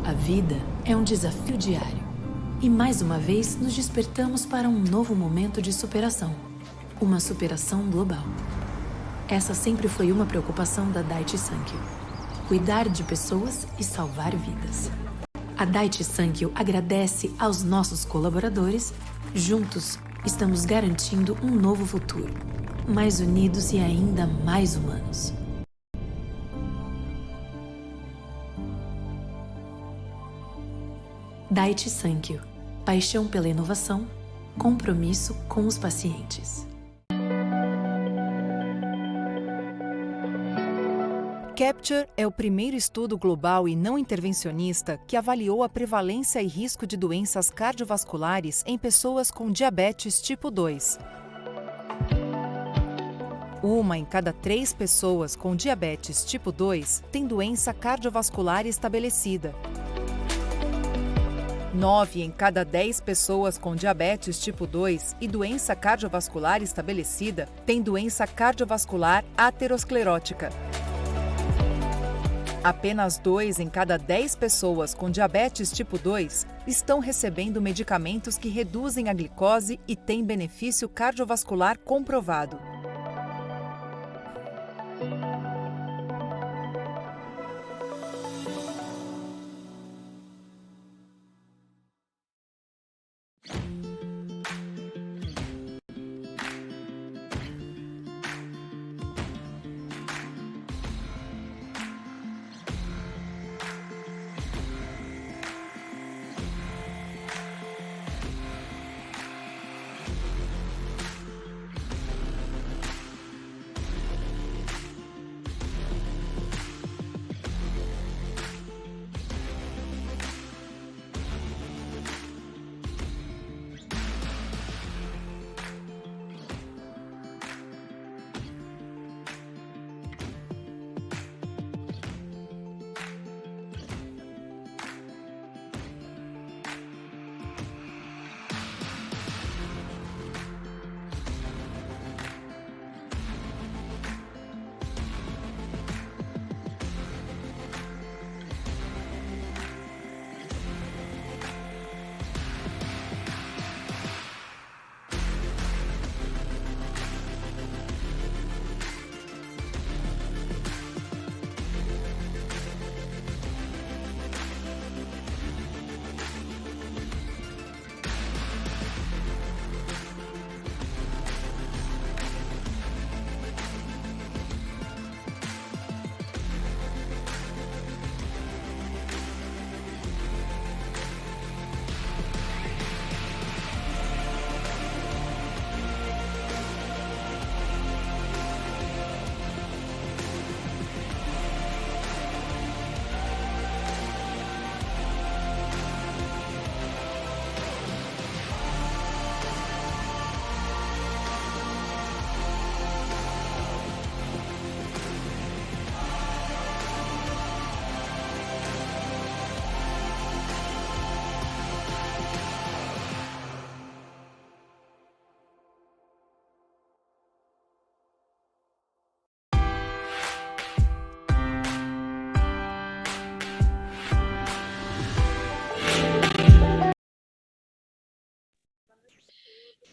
A vida é um desafio diário. E mais uma vez nos despertamos para um novo momento de superação. Uma superação global. Essa sempre foi uma preocupação da Daiichi Sankyo. Cuidar de pessoas e salvar vidas. A Daiichi Sankyo agradece aos nossos colaboradores. Juntos, estamos garantindo um novo futuro. Mais unidos e ainda mais humanos. Daiichi Sankyo. Paixão pela inovação, compromisso com os pacientes. CAPTURE é o primeiro estudo global e não intervencionista que avaliou a prevalência e risco de doenças cardiovasculares em pessoas com diabetes tipo 2. Uma em cada 3 pessoas com diabetes tipo 2 tem doença cardiovascular estabelecida. 9 em cada 10 pessoas com diabetes tipo 2 e doença cardiovascular estabelecida têm doença cardiovascular aterosclerótica. Apenas 2 em cada 10 pessoas com diabetes tipo 2 estão recebendo medicamentos que reduzem a glicose e têm benefício cardiovascular comprovado.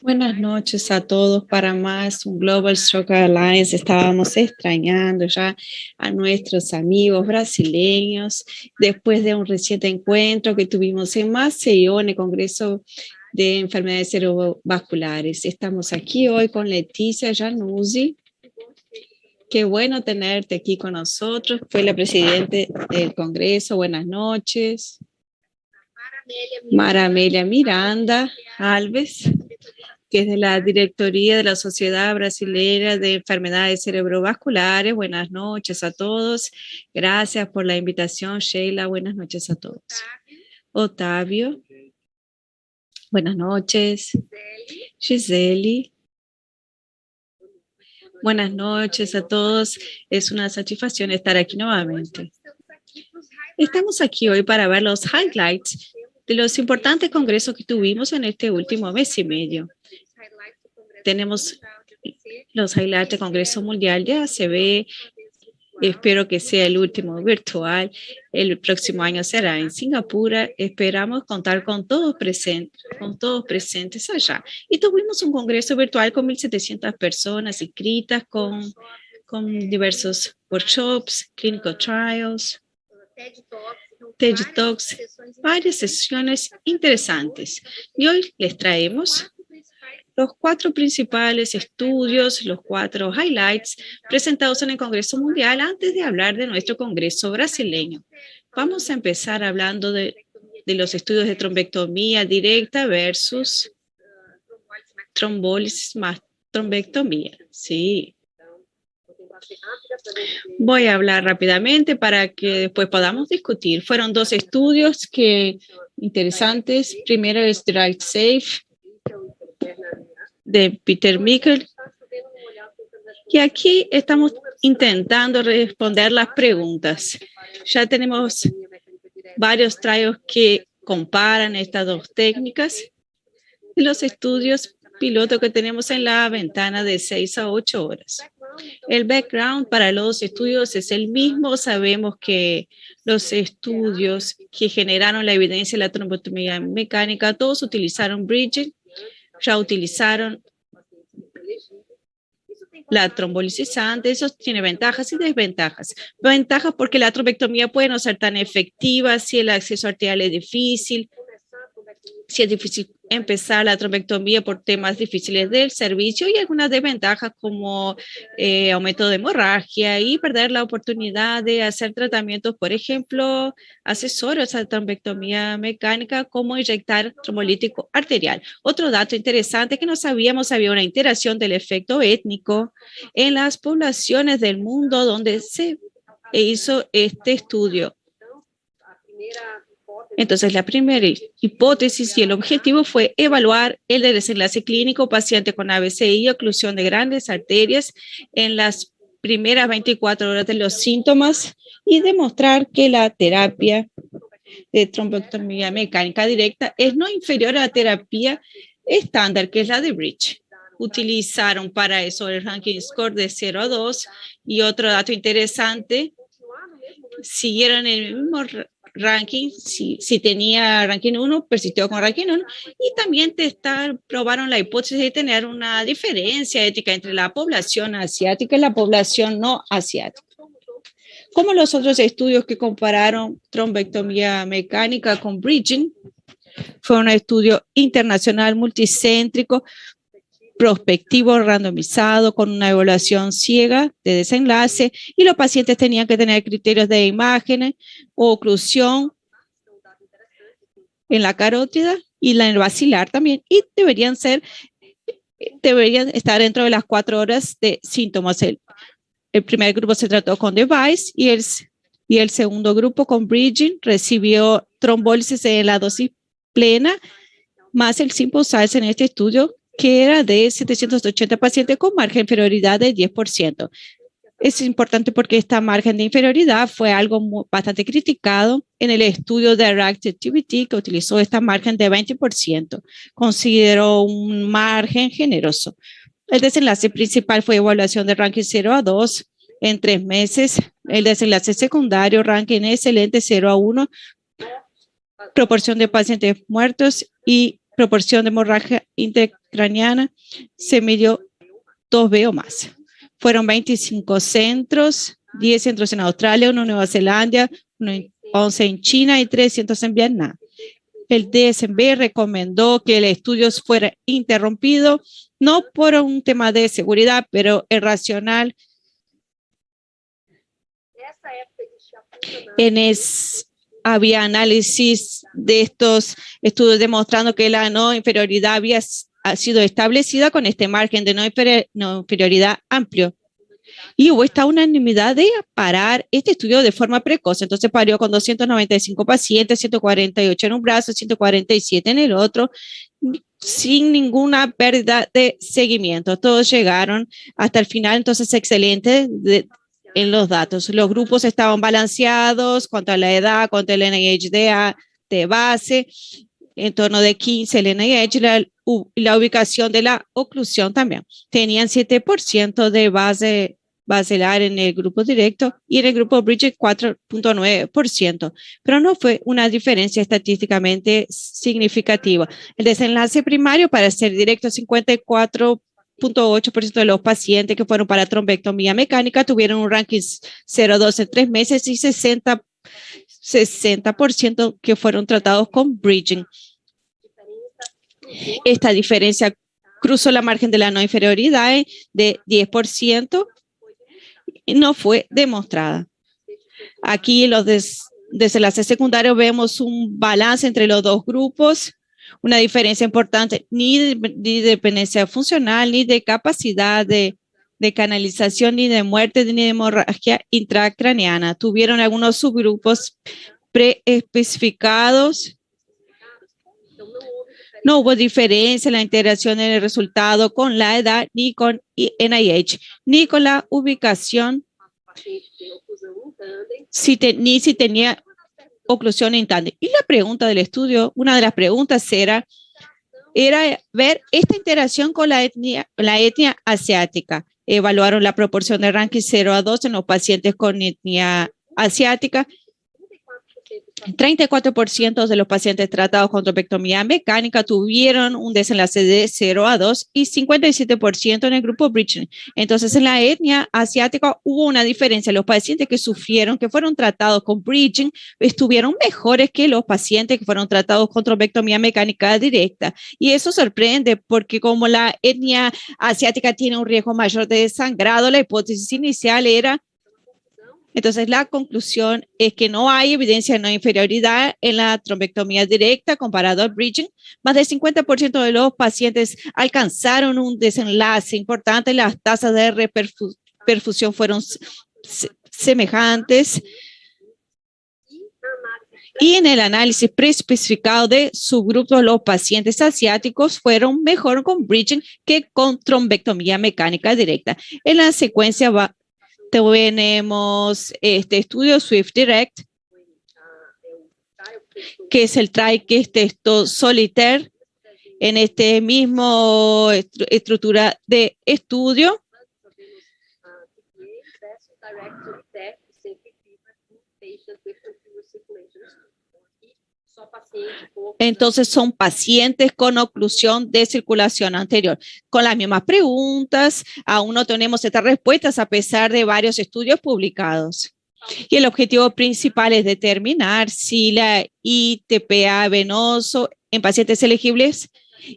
Buenas noches a todos. Para más un Global Stroke Alliance, estábamos extrañando ya a nuestros amigos brasileños después de un reciente encuentro que tuvimos en Maceió, en el Congreso de Enfermedades Cerebrovasculares. Estamos aquí hoy con Leticia Januzzi. Qué bueno tenerte aquí con nosotros. Fue la presidenta del Congreso. Buenas noches. Mara Amelia Miranda Alves, que es de la Directoría de la Sociedad Brasileña de Enfermedades Cerebrovasculares. Buenas noches a todos. Gracias por la invitación, Sheila. Buenas noches a todos. Otávio. Buenas noches. Gisele. Buenas noches a todos. Es una satisfacción estar aquí nuevamente. Estamos aquí hoy para ver los highlights de los importantes congresos que tuvimos en este último mes y medio. Tenemos los highlights del Congreso Mundial de ACV. Espero que sea el último virtual. El próximo año será en Singapur. Esperamos contar con todos presentes allá. Y tuvimos un congreso virtual con 1.700 personas inscritas, con diversos workshops, clinical trials, TED Talks, varias sesiones interesantes. Y hoy les traemos los 4 principales estudios, los 4 highlights presentados en el Congreso Mundial antes de hablar de nuestro Congreso brasileño. Vamos a empezar hablando de los estudios de trombectomía directa versus trombólisis más trombectomía. Sí. Voy a hablar rápidamente para que después podamos discutir. Fueron 2 estudios interesantes. Primero es Drive Safe, de Peter Mikkel. Y aquí estamos intentando responder las preguntas. Ya tenemos varios trials que comparan estas 2 técnicas y los estudios piloto que tenemos en la ventana de 6 a 8 horas. El background para los estudios es el mismo. Sabemos que los estudios que generaron la evidencia de la trombotomía mecánica, todos utilizaron bridging. Ya utilizaron la trombolisante. Eso tiene ventajas y desventajas. Ventajas porque la trombectomía puede no ser tan efectiva si el acceso arterial es difícil, si es difícil empezar la trombectomía por temas difíciles del servicio, y algunas desventajas como aumento de hemorragia y perder la oportunidad de hacer tratamientos, por ejemplo, accesorios a la trombectomía mecánica, como inyectar trombolítico arterial. Otro dato interesante que no sabíamos, había una interacción del efecto étnico en las poblaciones del mundo donde se hizo este estudio. Entonces, la primera hipótesis y el objetivo fue evaluar el desenlace clínico paciente con AVCI y oclusión de grandes arterias en las primeras 24 horas de los síntomas y demostrar que la terapia de trombectomía mecánica directa es no inferior a la terapia estándar, que es la de bridge. Utilizaron para eso el ranking score de 0 a 2 y otro dato interesante, siguieron el mismo ranking, si tenía ranking 1, persistió con ranking 1, y también probaron la hipótesis de tener una diferencia ética entre la población asiática y la población no asiática. Como los otros estudios que compararon trombectomía mecánica con bridging, fue un estudio internacional multicéntrico, prospectivo, randomizado, con una evaluación ciega de desenlace, y los pacientes tenían que tener criterios de imágenes o oclusión en la carótida y en el basilar también, y deberían estar dentro de las 4 horas de síntomas. El primer grupo se trató con device y el segundo grupo con bridging recibió trombólisis en la dosis plena, más el simple size en este estudio, que era de 780 pacientes con margen de inferioridad de 10%. Es importante porque esta margen de inferioridad fue algo bastante criticado en el estudio de REACT-TVT, que utilizó esta margen de 20%. Consideró un margen generoso. El desenlace principal fue evaluación de ranking 0 a 2 en 3 meses. El desenlace secundario, ranking excelente 0 a 1, proporción de pacientes muertos y proporción de hemorragia intracraniana se midió 2B o más. Fueron 25 centros, 10 centros en Australia, 1 en Nueva Zelanda, 11 en China y 300 en Vietnam. El DSMB recomendó que el estudio fuera interrumpido, no por un tema de seguridad, pero es racional. Había análisis de estos estudios demostrando que la no inferioridad había sido establecida con este margen de no inferioridad amplio. Y hubo esta unanimidad de parar este estudio de forma precoz. Entonces paró con 295 pacientes, 148 en un brazo, 147 en el otro, sin ninguna pérdida de seguimiento. Todos llegaron hasta el final, entonces excelente en los datos. Los grupos estaban balanceados cuanto a la edad, cuanto al NIH de base, en torno de 15 el NIH, la ubicación de la oclusión también. Tenían 7% de base baselar en el grupo directo y en el grupo Bridget 4.9%, pero no fue una diferencia estadísticamente significativa. El desenlace primario, para ser directo, 54.8% de los pacientes que fueron para trombectomía mecánica tuvieron un ranking 0,2 en 3 meses y 60% que fueron tratados con bridging. Esta diferencia cruzó la margen de la no inferioridad de 10%. No fue demostrada. Aquí en los desenlaces secundarios vemos un balance entre los dos grupos, una diferencia importante, ni de dependencia funcional, ni de capacidad de canalización, ni de muerte, ni de hemorragia intracraneana. Tuvieron algunos subgrupos preespecificados. No hubo diferencia en la integración en el resultado con la edad, ni con NIH, ni con la ubicación, ni si tenía oclusión en tándem. Y la pregunta del estudio, una de las preguntas era ver esta interacción con la etnia asiática. Evaluaron la proporción de ranking 0 a 2 en los pacientes con etnia asiática. 34% de los pacientes tratados con trombectomía mecánica tuvieron un desenlace de 0 a 2 y 57% en el grupo bridging. Entonces, en la etnia asiática hubo una diferencia. Los pacientes que fueron tratados con bridging, estuvieron mejores que los pacientes que fueron tratados con trombectomía mecánica directa. Y eso sorprende porque como la etnia asiática tiene un riesgo mayor de sangrado, la hipótesis inicial era. Entonces, la conclusión es que no hay evidencia de no inferioridad en la trombectomía directa comparado al bridging. Más del 50% de los pacientes alcanzaron un desenlace importante. Las tasas de reperfusión fueron semejantes. Y en el análisis preespecificado de subgrupos, los pacientes asiáticos fueron mejor con bridging que con trombectomía mecánica directa. En la secuencia tenemos este estudio Swift Direct, que es el trial que testó Solitaire en este mismo estructura de estudio. Entonces son pacientes con oclusión de circulación anterior. Con las mismas preguntas, aún no tenemos estas respuestas a pesar de varios estudios publicados. Y el objetivo principal es determinar si la ITPA venoso en pacientes elegibles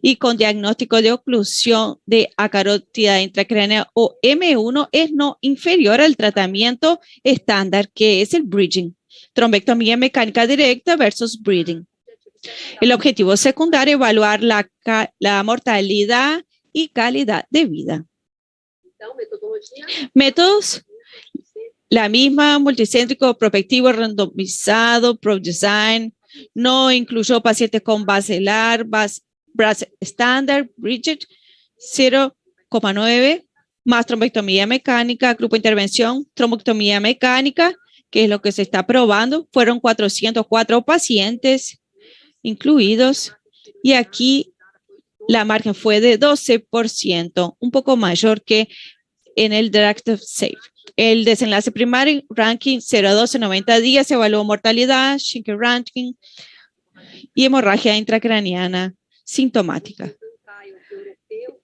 y con diagnóstico de oclusión de acarótida intracraneal o M1 es no inferior al tratamiento estándar, que es el bridging. Trombectomía mecánica directa versus bridging. El objetivo secundario es evaluar la mortalidad y calidad de vida. Métodos, la misma, multicéntrico, prospectivo, randomizado, ProDesign, no incluyó pacientes con baselar, estándar, Bridget, 0,9, más trombectomía mecánica, grupo de intervención, trombectomía mecánica, que es lo que se está probando, fueron 404 pacientes incluidos, y aquí la margen fue de 12%, un poco mayor que en el Directive Safe. El desenlace primario, ranking 0 a 90 días, se evaluó mortalidad, Schenker ranking y hemorragia intracraneana. sintomática.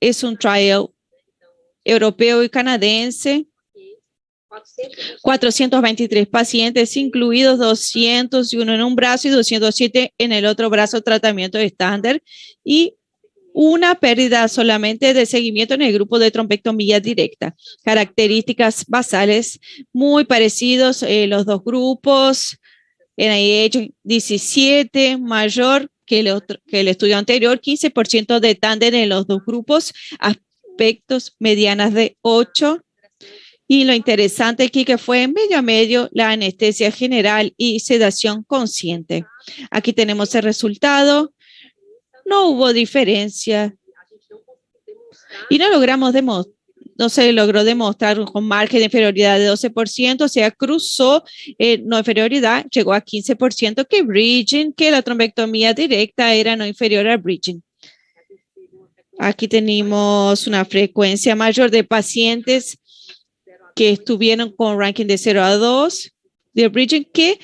Es un trial europeo y canadiense. 423 pacientes, incluidos 201 en un brazo y 207 en el otro brazo, tratamiento estándar, y una pérdida solamente de seguimiento en el grupo de trombectomía directa. Características basales muy parecidos los dos grupos. NIH 17, mayor que el estudio anterior, 15% de tándem en los dos grupos, aspectos medianas de 8. Y lo interesante aquí que fue en medio a medio la anestesia general y sedación consciente. Aquí tenemos el resultado. No hubo diferencia. Y no se logró demostrar con margen de inferioridad de 12%, o sea, cruzó no inferioridad, llegó a 15% que bridging, que la trombectomía directa era no inferior al bridging. Aquí tenemos una frecuencia mayor de pacientes que estuvieron con ranking de 0 a 2 de bridging que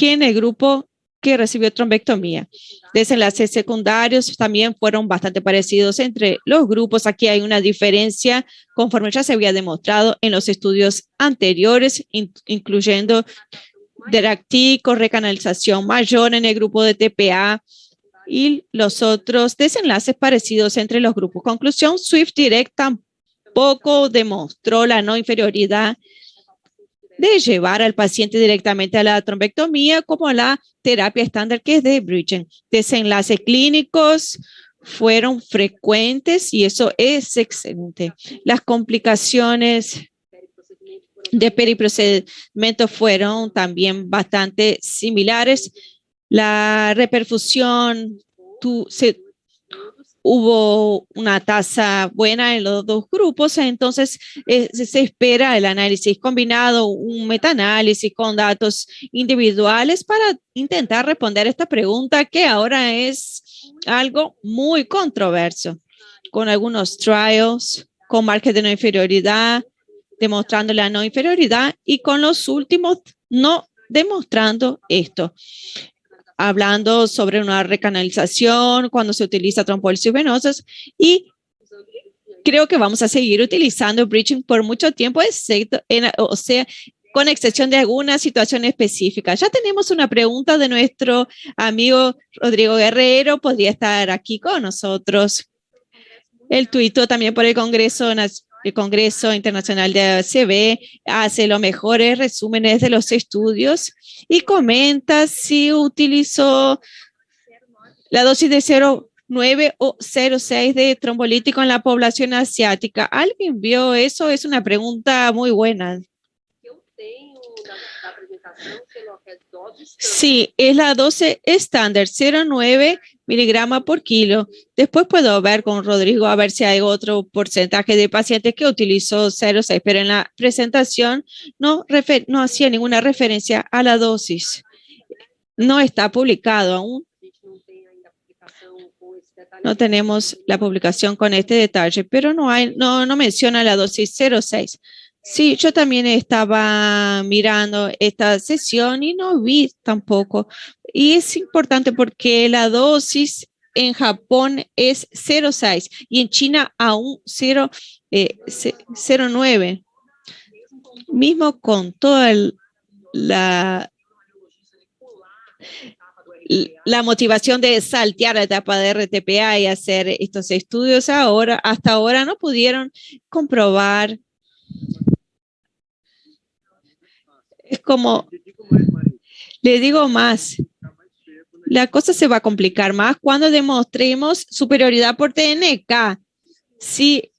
en el grupo que recibió trombectomía. Desenlaces secundarios también fueron bastante parecidos entre los grupos. Aquí hay una diferencia conforme ya se había demostrado en los estudios anteriores, incluyendo deractico, recanalización mayor en el grupo de TPA y los otros desenlaces parecidos entre los grupos. Conclusión, Swift Direct tampoco demostró la no inferioridad de llevar al paciente directamente a la trombectomía como la terapia estándar que es de bridging. Desenlaces clínicos fueron frecuentes y eso es excelente. Las complicaciones de periprocedimiento fueron también bastante similares. La reperfusión hubo una tasa buena en los dos grupos, entonces se espera el análisis combinado, un metaanálisis con datos individuales para intentar responder esta pregunta que ahora es algo muy controverso, con algunos trials, con margen de no inferioridad, demostrando la no inferioridad y con los últimos no demostrando esto. Hablando sobre una recanalización cuando se utiliza trombólisis venosas y creo que vamos a seguir utilizando bridging por mucho tiempo, con excepción de alguna situación específica. Ya tenemos una pregunta de nuestro amigo Rodrigo Guerrero, podría estar aquí con nosotros. Él tuitó también por el Congreso Internacional de ACV, hace los mejores resúmenes de los estudios y comenta si utilizó la dosis de 0,9 o 0,6 de trombolítico en la población asiática. ¿Alguien vio eso? Es una pregunta muy buena. Sí, es la dosis estándar, 0,9 miligramos por kilo. Después puedo ver con Rodrigo a ver si hay otro porcentaje de pacientes que utilizó 0,6, pero en la presentación no hacía ninguna referencia a la dosis. No está publicado aún. No tenemos la publicación con este detalle, pero no menciona la dosis 0,6. Sí, yo también estaba mirando esta sesión y no vi tampoco. Y es importante porque la dosis en Japón es 0,6 y en China aún 0,9. Mismo con toda la motivación de saltear la etapa de RTPA y hacer estos estudios hasta ahora no pudieron comprobar. Es como, le digo más, la cosa se va a complicar más cuando demostremos superioridad por TNK. Sí.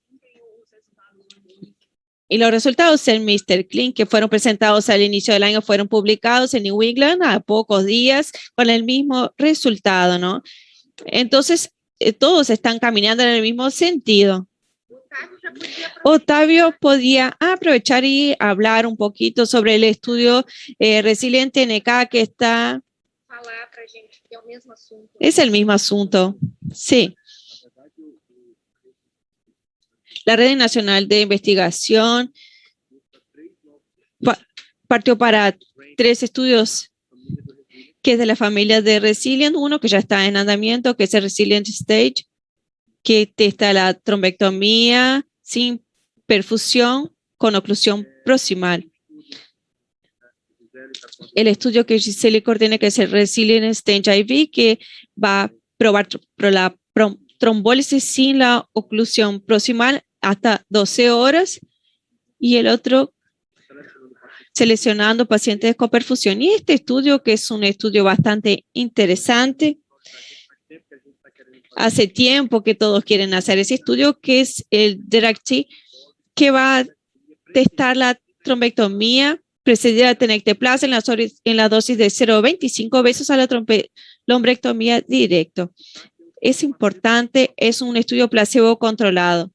Y los resultados del Mr. Clean que fueron presentados al inicio del año fueron publicados en New England a pocos días con el mismo resultado, ¿no? Entonces, todos están caminando en el mismo sentido. Otavio podía aprovechar y hablar un poquito sobre el estudio Resiliente NK que está... Es el mismo asunto, sí. La Red Nacional de Investigación partió para 3 estudios que es de la familia de Resilient, uno que ya está en andamiento, que es el Resilient Stage, que testa la trombectomía sin perfusión con oclusión proximal. El estudio que Giselle coordina, que es el Resilient Stage IV, que va a probar la trombólisis sin la oclusión proximal hasta 12 horas, y el otro seleccionando pacientes con perfusión. Y este estudio, que es un estudio bastante interesante, hace tiempo que todos quieren hacer ese estudio, que es el DIRECT, que va a testar la trombectomía precedida de tenecteplase en la dosis de 0,25 veces a la trombectomía directo. Es importante, es un estudio placebo controlado.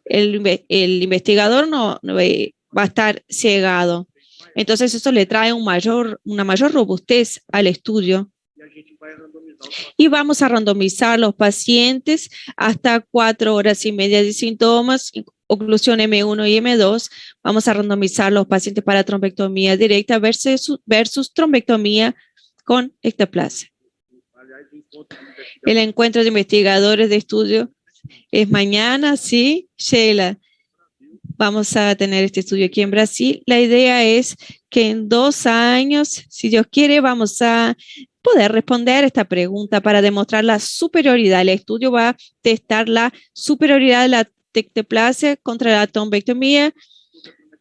El investigador no va a estar cegado. Entonces, eso le trae una mayor robustez al estudio. Y vamos a randomizar los pacientes hasta 4 horas y media de síntomas, oclusión M1 y M2. Vamos a randomizar los pacientes para trombectomía directa versus trombectomía con ectaplasia. El encuentro de investigadores de estudio es mañana, ¿sí? Sheila, vamos a tener este estudio aquí en Brasil. La idea es que en 2 años, si Dios quiere, vamos a poder responder esta pregunta para demostrar la superioridad. El estudio va a testar la superioridad de la ectaplasia contra la trombectomía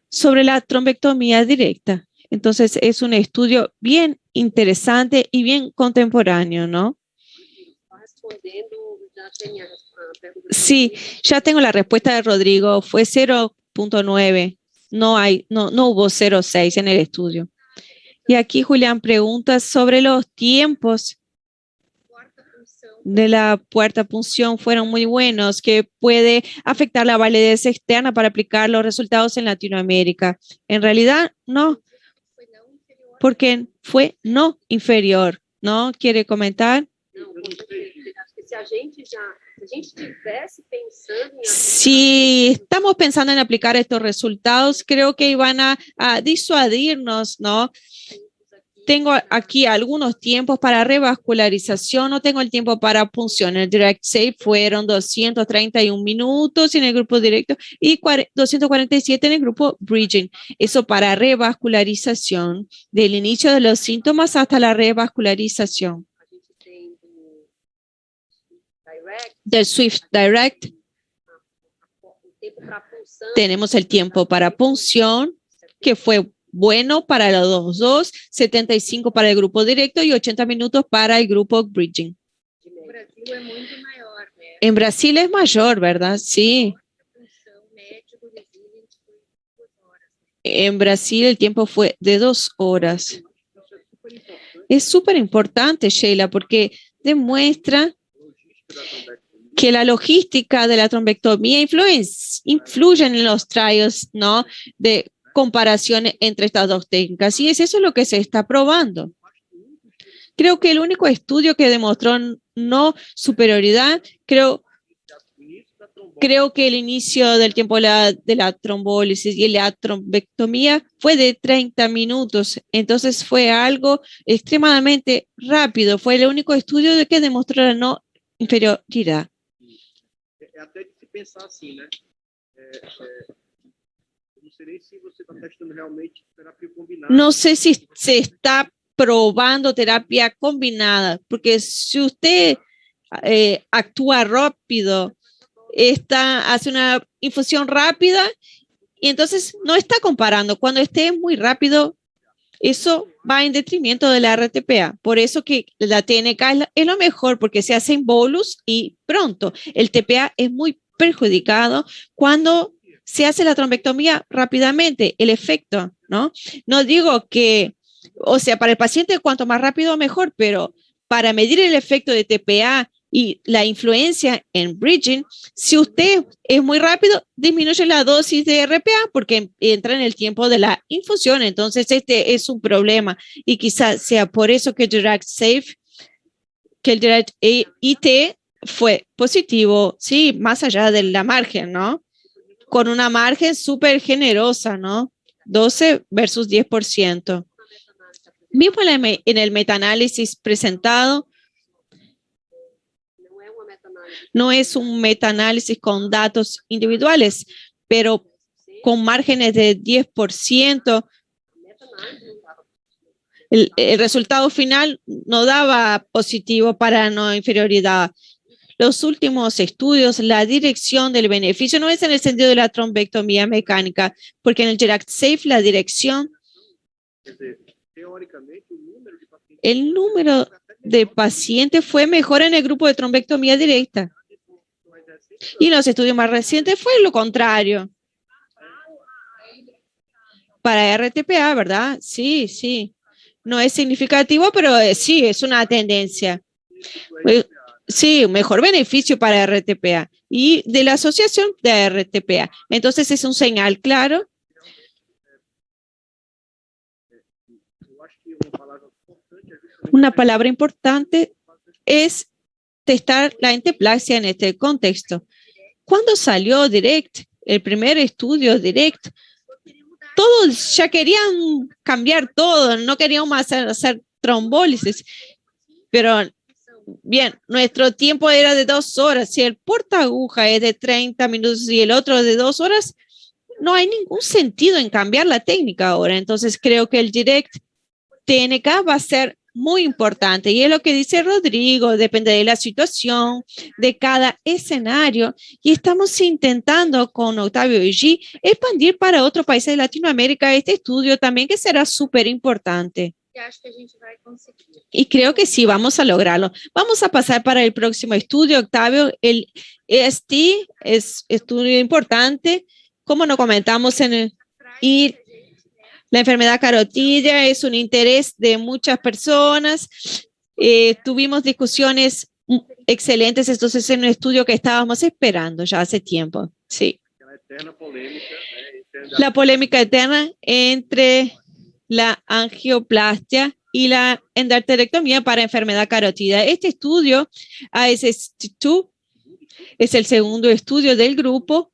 sobre la trombectomía directa. Entonces, es un estudio bien interesante y bien contemporáneo, ¿no? Sí, ya tengo la respuesta de Rodrigo. Fue 0,9. No hubo 0,6 en el estudio. Y aquí Julián pregunta sobre los tiempos de la cuarta punción fueron muy buenos, que puede afectar la validez externa para aplicar los resultados en Latinoamérica. En realidad, no, porque fue no inferior. ¿No? ¿Quiere comentar? Si estamos pensando en aplicar estos resultados, creo que iban a disuadirnos, ¿no? Tengo aquí algunos tiempos para revascularización, no tengo el tiempo para punción. El Direct Safe fueron 231 minutos en el grupo directo y 247 en el grupo Bridging. Eso para revascularización, del inicio de los síntomas hasta la revascularización. Del Swift Direct, tenemos el tiempo para punción, que fue bueno para los dos, 75 para el grupo directo y 80 minutos para el grupo Bridging. En Brasil es mayor, ¿verdad? Sí. En Brasil el tiempo fue de 2 horas. Es súper importante, Sheila, porque demuestra que la logística de la trombectomía influye en los trials, ¿no? De comparación entre estas dos técnicas. Y es eso lo que se está probando. Creo que el único estudio que demostró no superioridad, creo que el inicio del tiempo de la trombólisis y la trombectomía fue de 30 minutos. Entonces fue algo extremadamente rápido. Fue el único estudio que demostró la no inferioridad. Até de se pensar assim, né? Não sei nem se você está testando realmente terapia combinada. No sé si se está probando terapia combinada, porque si usted actúa rápido, hace una infusión rápida y entonces no está comparando. Cuando esté muy rápido, eso va en detrimento de la RTPA. Por eso que la TNK es lo mejor, porque se hace en bolus y pronto. El TPA es muy perjudicado cuando se hace la trombectomía rápidamente, el efecto, ¿no? No digo que, o sea, para el paciente cuanto más rápido mejor, pero para medir el efecto de TPA y la influencia en bridging, si usted es muy rápido, disminuye la dosis de RPA porque entra en el tiempo de la infusión. Entonces, este es un problema y quizás sea por eso que el Direct Safe, que el Direct IT fue positivo, sí, más allá de la margen, ¿no? Con una margen súper generosa, ¿no? 12 versus 10%. Vimos en el metaanálisis presentado, no es un metaanálisis con datos individuales, pero con márgenes de 10%, el resultado final no daba positivo para no inferioridad. Los últimos estudios, la dirección del beneficio no es en el sentido de la trombectomía mecánica, porque en el Geract Safe la dirección, el número de pacientes fue mejor en el grupo de trombectomía directa. Y en los estudios más recientes fue lo contrario. Para RTPA, ¿verdad? Sí, sí. No es significativo, pero sí, es una tendencia. Sí, mejor beneficio para RTPA y de la asociación de RTPA. Entonces es un señal claro. Una palabra importante es testar la enteplasia en este contexto. Cuando salió DIRECT, el primer estudio DIRECT, todos ya querían cambiar todo, no querían más hacer trombólisis, pero bien, nuestro tiempo era de 2 horas. Si el portaaguja es de 30 minutos y el otro de 2 horas, no hay ningún sentido en cambiar la técnica ahora. Entonces creo que el DIRECT TNK va a ser muy importante y es lo que dice Rodrigo, depende de la situación, de cada escenario y estamos intentando con Octavio y G expandir para otros países de Latinoamérica este estudio también que será súper importante. Y creo que sí, vamos a lograrlo. Vamos a pasar para el próximo estudio, Octavio. El EST es estudio importante, como nos comentamos en el... Y la enfermedad carotidia es un interés de muchas personas. Tuvimos discusiones excelentes, entonces es un estudio que estábamos esperando ya hace tiempo. Sí. La polémica eterna entre la angioplastia y la endarterectomía para enfermedad carotidia. Este estudio, ASS2, es el segundo estudio del grupo.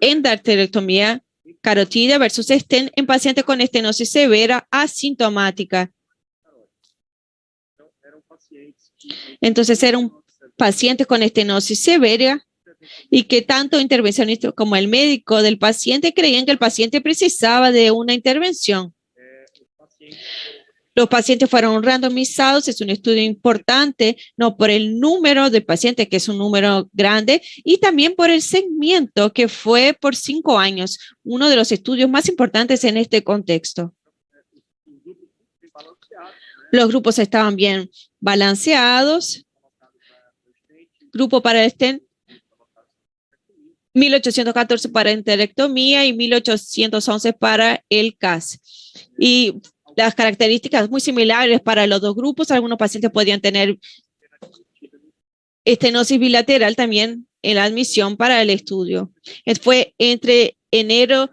Endarterectomía carotidia versus stent en pacientes con estenosis severa asintomática. Entonces eran pacientes con estenosis severa y que tanto intervencionista como el médico del paciente creían que el paciente precisaba de una intervención. Los pacientes fueron randomizados, es un estudio importante, no por el número de pacientes, que es un número grande, y también por el segmento, que fue por 5 años, uno de los estudios más importantes en este contexto. Los grupos estaban bien balanceados. Grupo para el stent, 1814 para enterectomía y 1811 para el CAS. Y las características muy similares para los dos grupos. Algunos pacientes podían tener estenosis bilateral también en la admisión para el estudio. Fue entre enero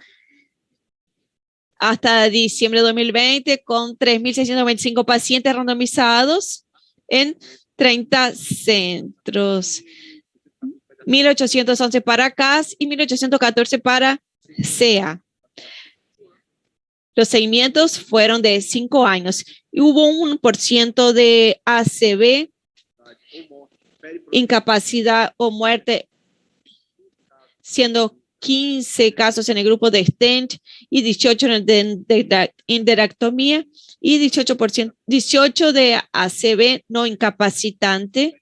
hasta diciembre de 2020 con 3.625 pacientes randomizados en 30 centros. 1811 para CAS y 1814 para CEA. Los seguimientos fueron de 5 años. Y hubo un % de ACV, incapacidad o muerte, siendo 15 casos en el grupo de stent y 18 en el de endarterectomía y 18 de ACV no incapacitante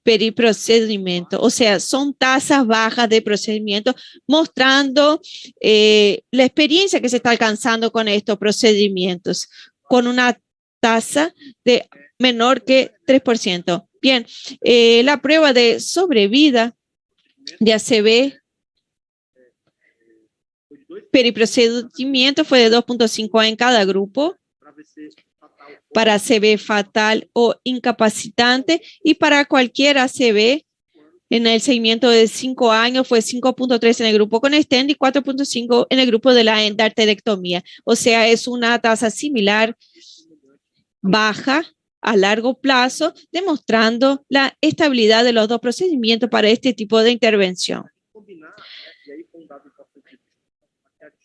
periprocedimiento. O sea, son tasas bajas de procedimiento mostrando la experiencia que se está alcanzando con estos procedimientos, con una tasa de menor que 3%. Bien, la prueba de sobrevida de ACV periprocedimiento fue de 2.5 en cada grupo. Para ACV fatal o incapacitante y para cualquier ACV en el seguimiento de 5 años fue 5.3 en el grupo con stent y 4.5 en el grupo de la endarterectomía. O sea, es una tasa similar, baja a largo plazo, demostrando la estabilidad de los dos procedimientos para este tipo de intervención.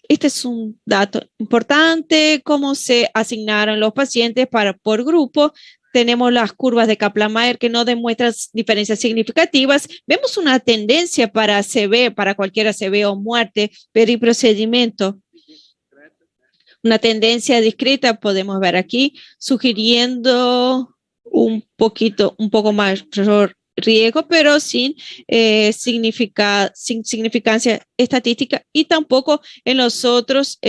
Este es un dato importante, cómo se asignaron los pacientes por grupo. Tenemos las curvas de Kaplan-Meier que no demuestran diferencias significativas. Vemos una tendencia para ACV, para cualquier ACV o muerte, periprocedimiento. Una tendencia discreta podemos ver aquí, sugiriendo un poco mayor riesgo, pero sin significancia estadística, y tampoco en los otros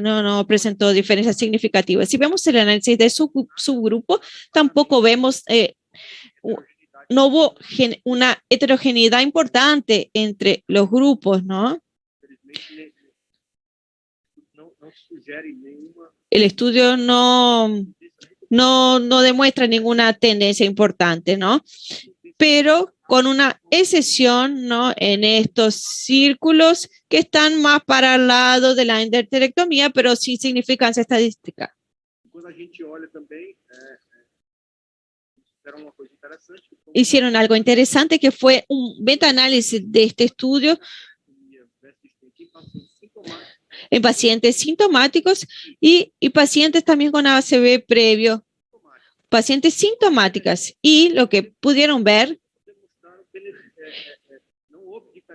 no presentó diferencias significativas. Si vemos el análisis de subgrupo, tampoco vemos, no hubo una heterogeneidad importante entre los grupos, ¿no? El estudio no demuestra ninguna tendencia importante, ¿no? Pero con una excepción, ¿no?, en estos círculos que están más para el lado de la endarterectomía, pero sin significancia estadística. Hicieron algo interesante que fue un metaanálisis de este estudio en pacientes sintomáticos y pacientes también con ACV previo, pacientes sintomáticas, y lo que pudieron ver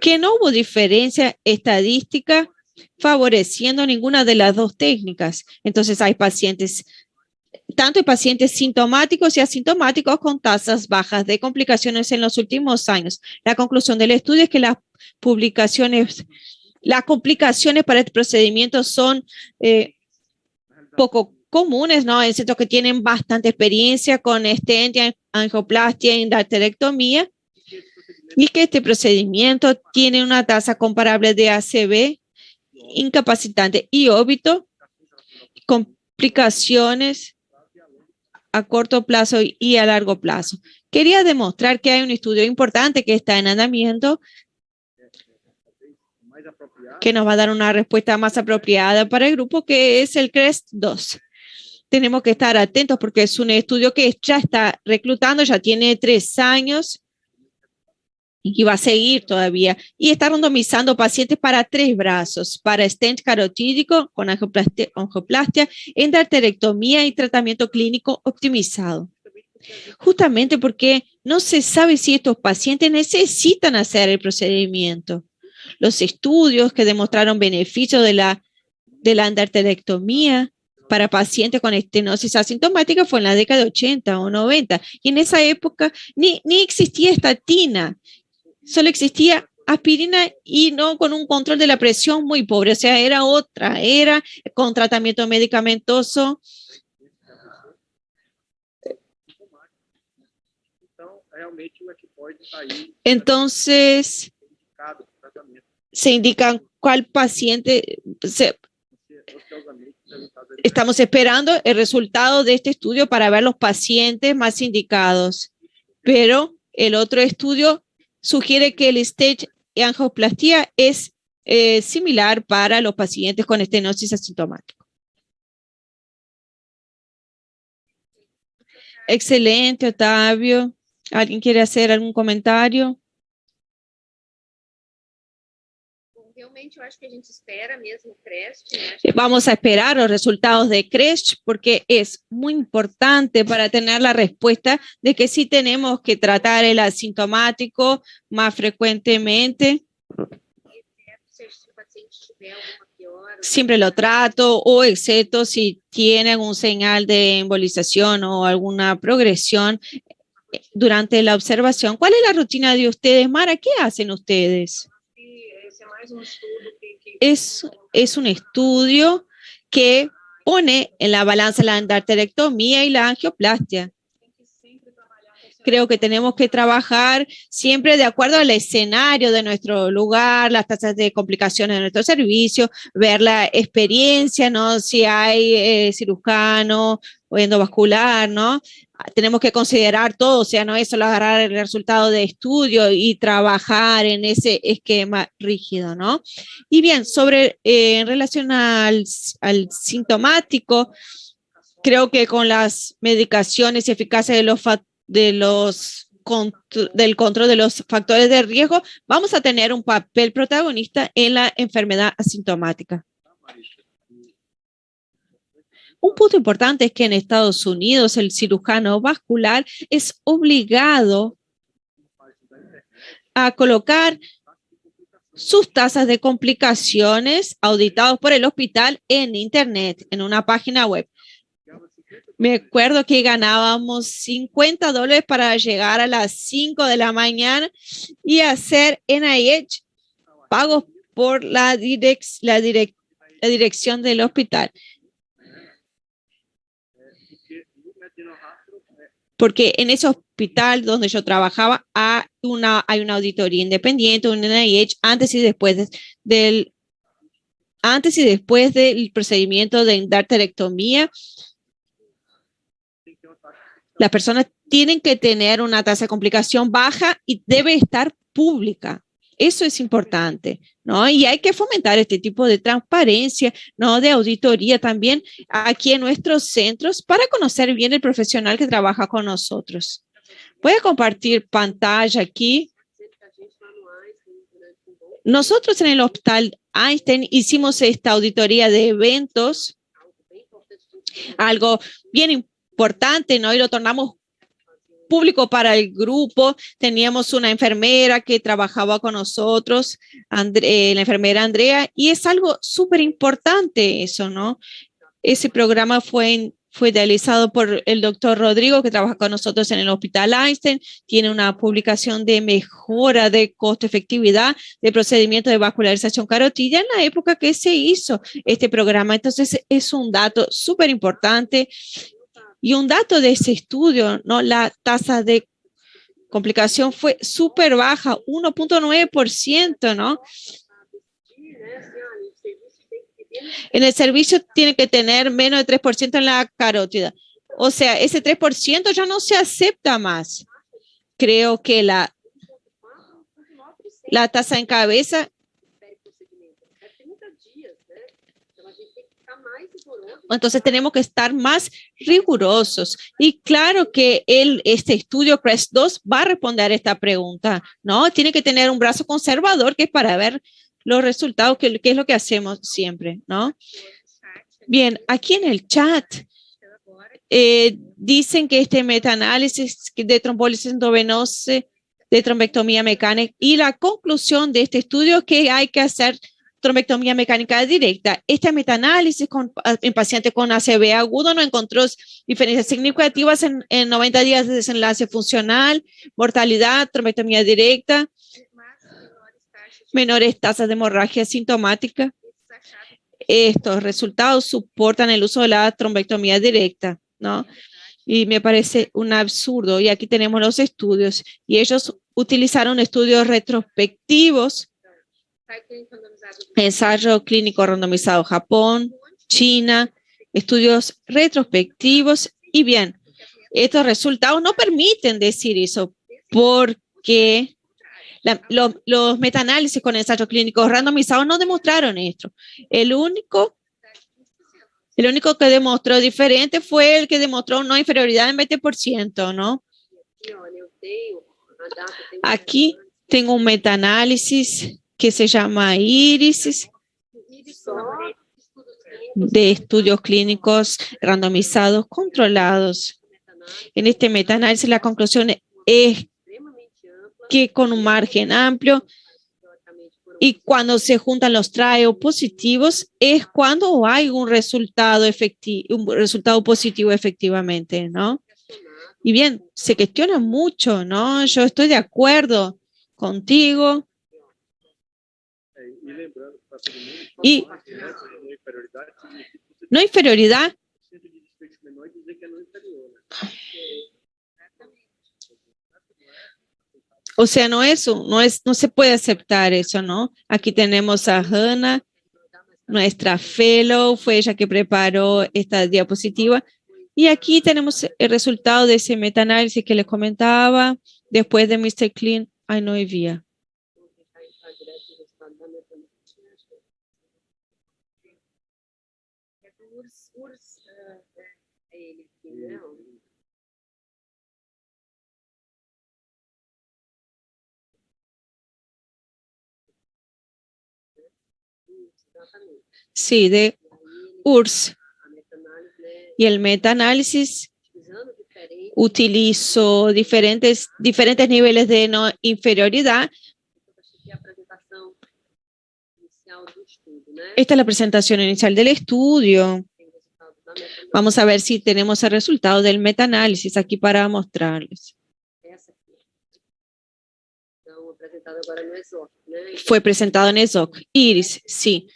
que no hubo diferencia estadística favoreciendo ninguna de las dos técnicas. Entonces hay pacientes, tanto hay pacientes sintomáticos y asintomáticos con tasas bajas de complicaciones en los últimos años. La conclusión del estudio es que las complicaciones para este procedimiento son poco comunes, ¿no? En centros que tienen bastante experiencia con stent, angioplastia y endarterectomía, y que este procedimiento tiene una tasa comparable de ACV, incapacitante y óbito, complicaciones a corto plazo y a largo plazo. Quería demostrar que hay un estudio importante que está en andamiento que nos va a dar una respuesta más apropiada para el grupo, que es el CREST-2. Tenemos que estar atentos porque es un estudio que ya está reclutando, ya tiene 3 años y va a seguir todavía. Y está randomizando pacientes para 3 brazos, para stent carotídico con angioplastia, endarterectomía y tratamiento clínico optimizado. Justamente porque no se sabe si estos pacientes necesitan hacer el procedimiento. Los estudios que demostraron beneficio de la endarterectomía para pacientes con estenosis asintomática fue en la década de 80 o 90. Y en esa época ni existía estatina, solo existía aspirina y no con un control de la presión muy pobre. O sea, era con tratamiento medicamentoso. Entonces, se indican cuál paciente estamos esperando el resultado de este estudio para ver los pacientes más indicados. Pero el otro estudio sugiere que el stage y angioplastia es similar para los pacientes con estenosis asintomática. Excelente, Otávio. ¿Alguien quiere hacer algún comentario? Realmente, eu acho que a gente espera mesmo o CREST, né? Vamos a esperar los resultados de CREST porque es muy importante para tener la respuesta de que sí tenemos que tratar el asintomático más frecuentemente. Se o paciente tiver alguma piora, Siempre lo trato, o excepto si tiene algún señal de embolización o alguna progresión durante la observación. ¿Cuál es la rutina de ustedes, Mara? ¿Qué hacen ustedes? esse é mais estudo que Es un estudio que pone en la balanza la endarterectomía y la angioplastia. tem que sempre trabalhar com esse Creo que tenemos que trabajar siempre de acuerdo al escenario de nuestro lugar, las tasas de complicaciones de nuestro servicio, ver la experiencia, ¿no? Si hay cirujano o endovascular, ¿no? Tenemos que considerar todo, o sea, no es solo agarrar el resultado de estudio y trabajar en ese esquema rígido, ¿no? Y bien, en relación al sintomático, creo que con las medicaciones eficaces del control de los factores de riesgo, vamos a tener un papel protagonista en la enfermedad asintomática. Un punto importante es que en Estados Unidos el cirujano vascular es obligado a colocar sus tasas de complicaciones auditados por el hospital en Internet, en una página web. Me acuerdo que ganábamos $50 para llegar a las 5 de la mañana y hacer NIH pagos por la dirección del hospital. Porque en ese hospital donde yo trabajaba hay una auditoría independiente, un NIH, antes y después del procedimiento de endarterectomía. Las personas tienen que tener una tasa de complicación baja y debe estar pública. Eso es importante, ¿no? Y hay que fomentar este tipo de transparencia, ¿no? De auditoría también aquí en nuestros centros para conocer bien el profesional que trabaja con nosotros. Voy a compartir pantalla aquí. Nosotros en el Hospital Einstein hicimos esta auditoría de eventos, algo bien importante, ¿no? Y lo tornamos público para el grupo. Teníamos una enfermera que trabajaba con nosotros, la enfermera Andrea, y es algo súper importante eso, ¿no? Ese programa fue idealizado por el doctor Rodrigo, que trabaja con nosotros en el Hospital Einstein. Tiene una publicación de mejora de costo-efectividad de procedimiento de vascularización carótida en la época que se hizo este programa. Entonces, es un dato súper importante. Y un dato de ese estudio, ¿no? La tasa de complicación fue súper baja, 1.9%, ¿no? En el servicio tiene que tener menos de 3% en la carótida. O sea, ese 3% ya no se acepta más. Creo que la tasa en cabeza. Entonces tenemos que estar más rigurosos. Y claro que este estudio CREST-2 va a responder a esta pregunta, ¿no? Tiene que tener un brazo conservador que es para ver los resultados, que es lo que hacemos siempre, ¿no? Bien, aquí en el chat dicen que este metaanálisis de trombólisis endovenosa, de trombectomía mecánica, y la conclusión de este estudio es que hay que hacer trombectomía mecánica directa. Este metaanálisis en pacientes con ACV agudo no encontró diferencias significativas en 90 días de desenlace funcional, mortalidad, trombectomía directa, menores tasas de hemorragia sintomática. Estos resultados soportan el uso de la trombectomía directa, ¿no? Y me parece un absurdo. Y aquí tenemos los estudios. Y ellos utilizaron estudios retrospectivos. Ensayo clínico randomizado Japón, China, estudios retrospectivos. Y bien, estos resultados no permiten decir eso porque los metaanálisis con ensayos clínicos randomizados no demostraron esto. El único que demostró diferente fue el que demostró una inferioridad en 20%, ¿no? Aquí tengo un metaanálisis que se llama IRIS, de estudios clínicos randomizados controlados. En este metaanálisis la conclusión es que con un margen amplio y cuando se juntan los trials positivos es cuando hay un resultado positivo efectivamente, ¿no? Y bien, se cuestiona mucho, ¿no? Yo estoy de acuerdo contigo. Y no inferioridad. O sea, no se puede aceptar eso, ¿no? Aquí tenemos a Hannah, nuestra fellow, fue ella que preparó esta diapositiva. Y aquí tenemos el resultado de ese metaanálisis que les comentaba. Después de Mr. Clean, I know vía. Sí, de URSS. Y el meta-análisis utilizó diferentes niveles de no inferioridad. Esta es la presentación inicial del estudio. Vamos a ver si tenemos el resultado del meta-análisis aquí para mostrarles. Fue presentado en ESOC. Iris, sí.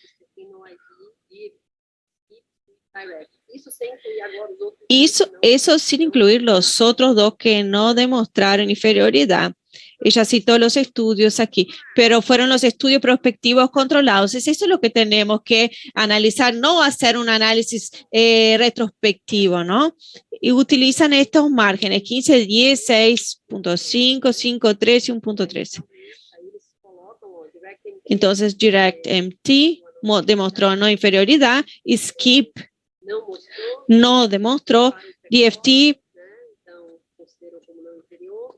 Eso sin incluir los otros dos que no demostraron inferioridad. Ella citó los estudios aquí, pero fueron los estudios prospectivos controlados. Eso es lo que tenemos que analizar, no hacer un análisis retrospectivo, ¿no? Y utilizan estos márgenes, 15, 10, 6.5, 5.3 y 1.13. Entonces, DirectMT demostró no inferioridad, y SKIP no demostró, DFT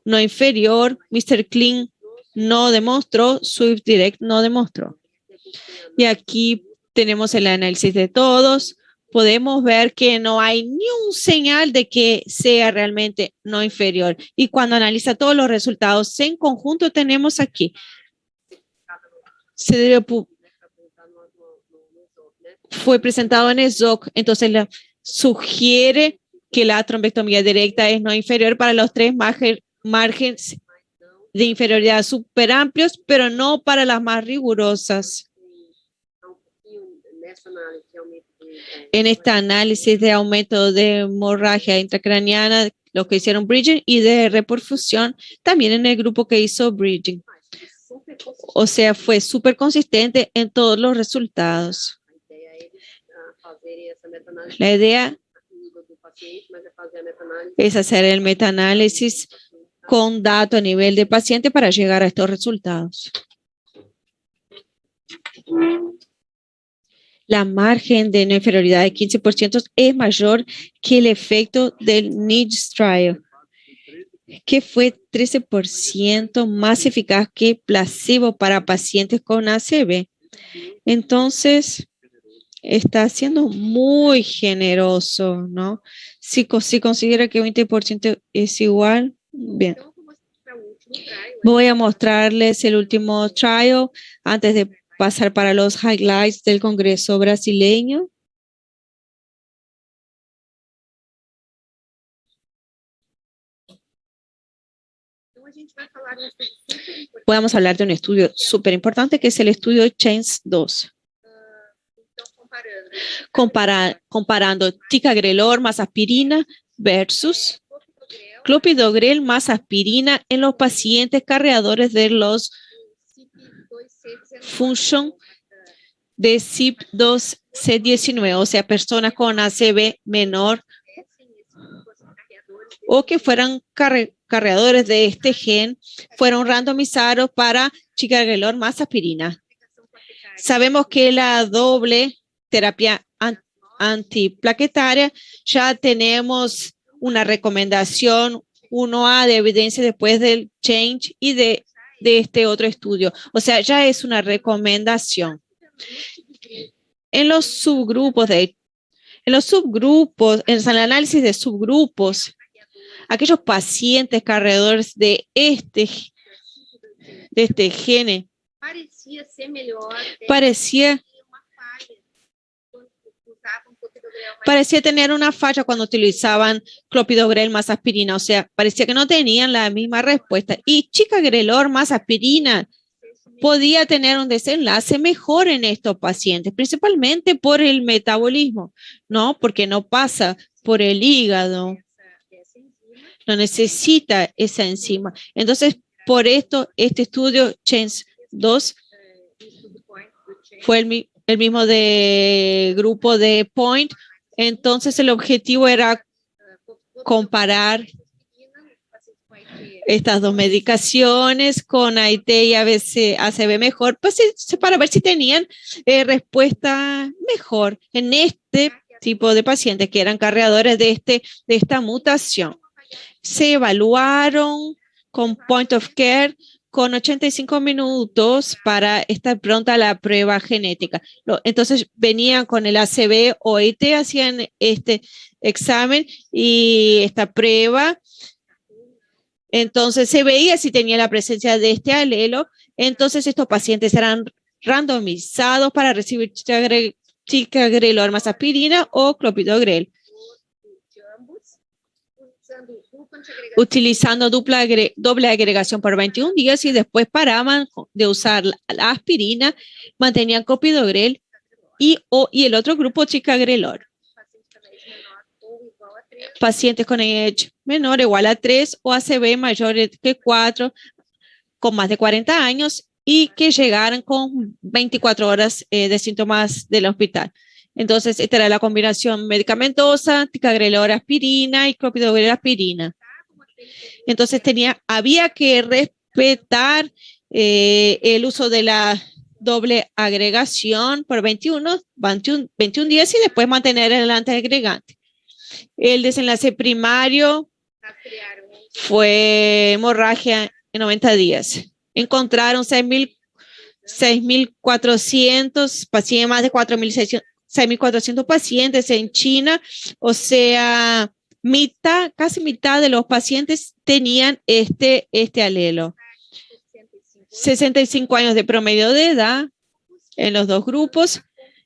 no inferior, Mr. Clean no demostró, Swift Direct no demostró. Y aquí tenemos el análisis de todos. Podemos ver que no hay ni un señal de que sea realmente no inferior. Y cuando analiza todos los resultados en conjunto, tenemos aquí. Fue presentado en ESOC, entonces sugiere que la trombectomía directa es no inferior para los tres márgenes de inferioridad súper amplios, pero no para las más rigurosas. En este análisis de aumento de hemorragia intracraniana, lo que hicieron bridging, y de reperfusión, también en el grupo que hizo bridging. O sea, fue súper consistente en todos los resultados. La idea es hacer el metaanálisis con datos a nivel de paciente para llegar a estos resultados. La margen de no inferioridad de 15% es mayor que el efecto del NIDS trial, que fue 13% más eficaz que placebo para pacientes con ACV. Entonces, está siendo muy generoso, ¿no? Si considera que 20% es igual, bien. Voy a mostrarles el último trial antes de pasar para los highlights del Congreso brasileño. Podemos hablar de un estudio súper importante que es el estudio CHANCE-2. Comparando ticagrelor más aspirina versus clopidogrel más aspirina en los pacientes cargadores de los función de CYP2C19, o sea, personas con ACV menor o que fueran cargadores de este gen, fueron randomizados para ticagrelor más aspirina. Sabemos que la doble terapia antiplaquetaria, ya tenemos una recomendación 1A de evidencia después del change y de este otro estudio. O sea, ya es una recomendación. En los subgrupos, en el análisis de subgrupos, aquellos pacientes cargadores de este gene, parecía tener una falla cuando utilizaban clopidogrel más aspirina, o sea, parecía que no tenían la misma respuesta. Y ticagrelor más aspirina podía tener un desenlace mejor en estos pacientes, principalmente por el metabolismo, ¿no? Porque no pasa por el hígado, no necesita esa enzima. Entonces, por esto, este estudio, CHANCE-2, fue el mismo de grupo de POINT. Entonces, el objetivo era comparar estas dos medicaciones con AIT y ACV mejor, pues para ver si tenían respuesta mejor en este tipo de pacientes que eran cargadores de esta mutación. Se evaluaron con point of care con 85 minutos para estar pronta a la prueba genética. Entonces venían con el ACV o ET, hacían este examen y esta prueba. Entonces se veía si tenía la presencia de este alelo. Entonces estos pacientes eran randomizados para recibir ticagrelor más aspirina o clopidogrel, utilizando doble agregación por 21 días y después paraban de usar la aspirina, mantenían clopidogrel y el otro grupo ticagrelor. Pacientes con AH menor o igual a 3 o ACV mayor que 4 con más de 40 años y que llegaran con 24 horas de síntomas del hospital. Entonces, esta era la combinación medicamentosa, ticagrelor aspirina y clopidogrel aspirina. Entonces, había que respetar el uso de la doble agregación por 21 días y después mantener el antiagregante. El desenlace primario fue hemorragia en 90 días. Encontraron 6.400 pacientes, más de 6.400 pacientes en China, o sea, casi mitad de los pacientes tenían este alelo. 65 años de promedio de edad en los dos grupos.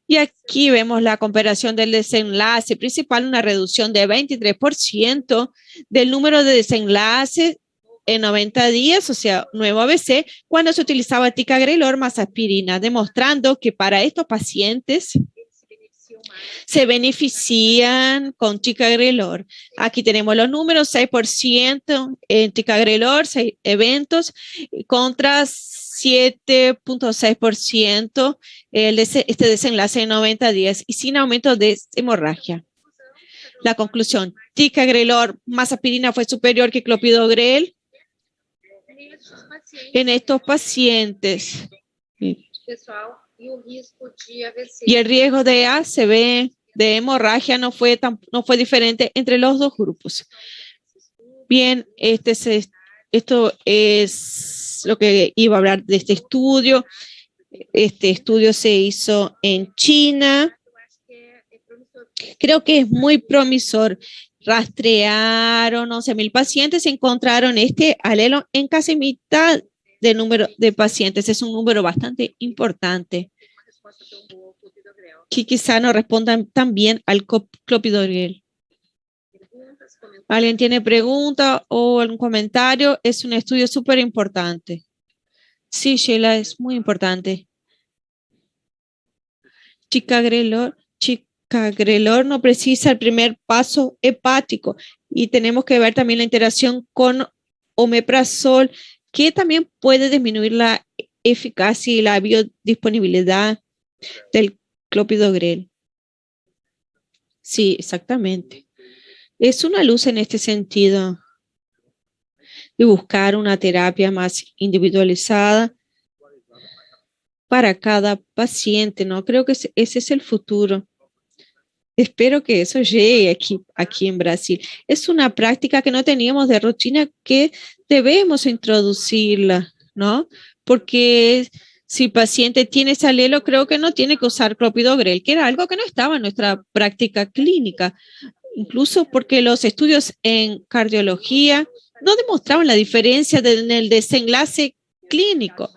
Y aquí vemos la comparación del desenlace principal, una reducción de 23% del número de desenlaces en 90 días, o sea, nuevo ABC, cuando se utilizaba ticagrelor más aspirina, demostrando que para estos pacientes se benefician con ticagrelor. Aquí tenemos los números, 6% en ticagrelor, 6 eventos, contra 7.6% este desenlace en 90 días y sin aumento de hemorragia. La conclusión, ticagrelor más aspirina fue superior que clopidogrel en estos pacientes. Y el riesgo de ACV, de hemorragia, no fue diferente entre los dos grupos. Bien, esto es lo que iba a hablar de este estudio. Este estudio se hizo en China. Creo que es muy promisor. Rastrearon 11.000 pacientes y encontraron este alelo en casi mitad del número de pacientes. Es un número bastante importante que quizá no respondan tan bien al clopidogrel. ¿Alguien tiene pregunta o algún comentario? Es un estudio súper importante. Sí, Sheila, es muy importante. Ticagrelor no precisa el primer paso hepático y tenemos que ver también la interacción con omeprazol, que también puede disminuir la eficacia y la biodisponibilidad del clopidogrel. Sí, exactamente. Es una luz en este sentido de buscar una terapia más individualizada para cada paciente, ¿no? Creo que ese es el futuro. Espero que eso llegue aquí en Brasil. Es una práctica que no teníamos de rutina que debemos introducirla, ¿no? Porque si el paciente tiene ese alelo, creo que no tiene que usar clopidogrel, que era algo que no estaba en nuestra práctica clínica. Incluso porque los estudios en cardiología no demostraban la diferencia en el desenlace clínico,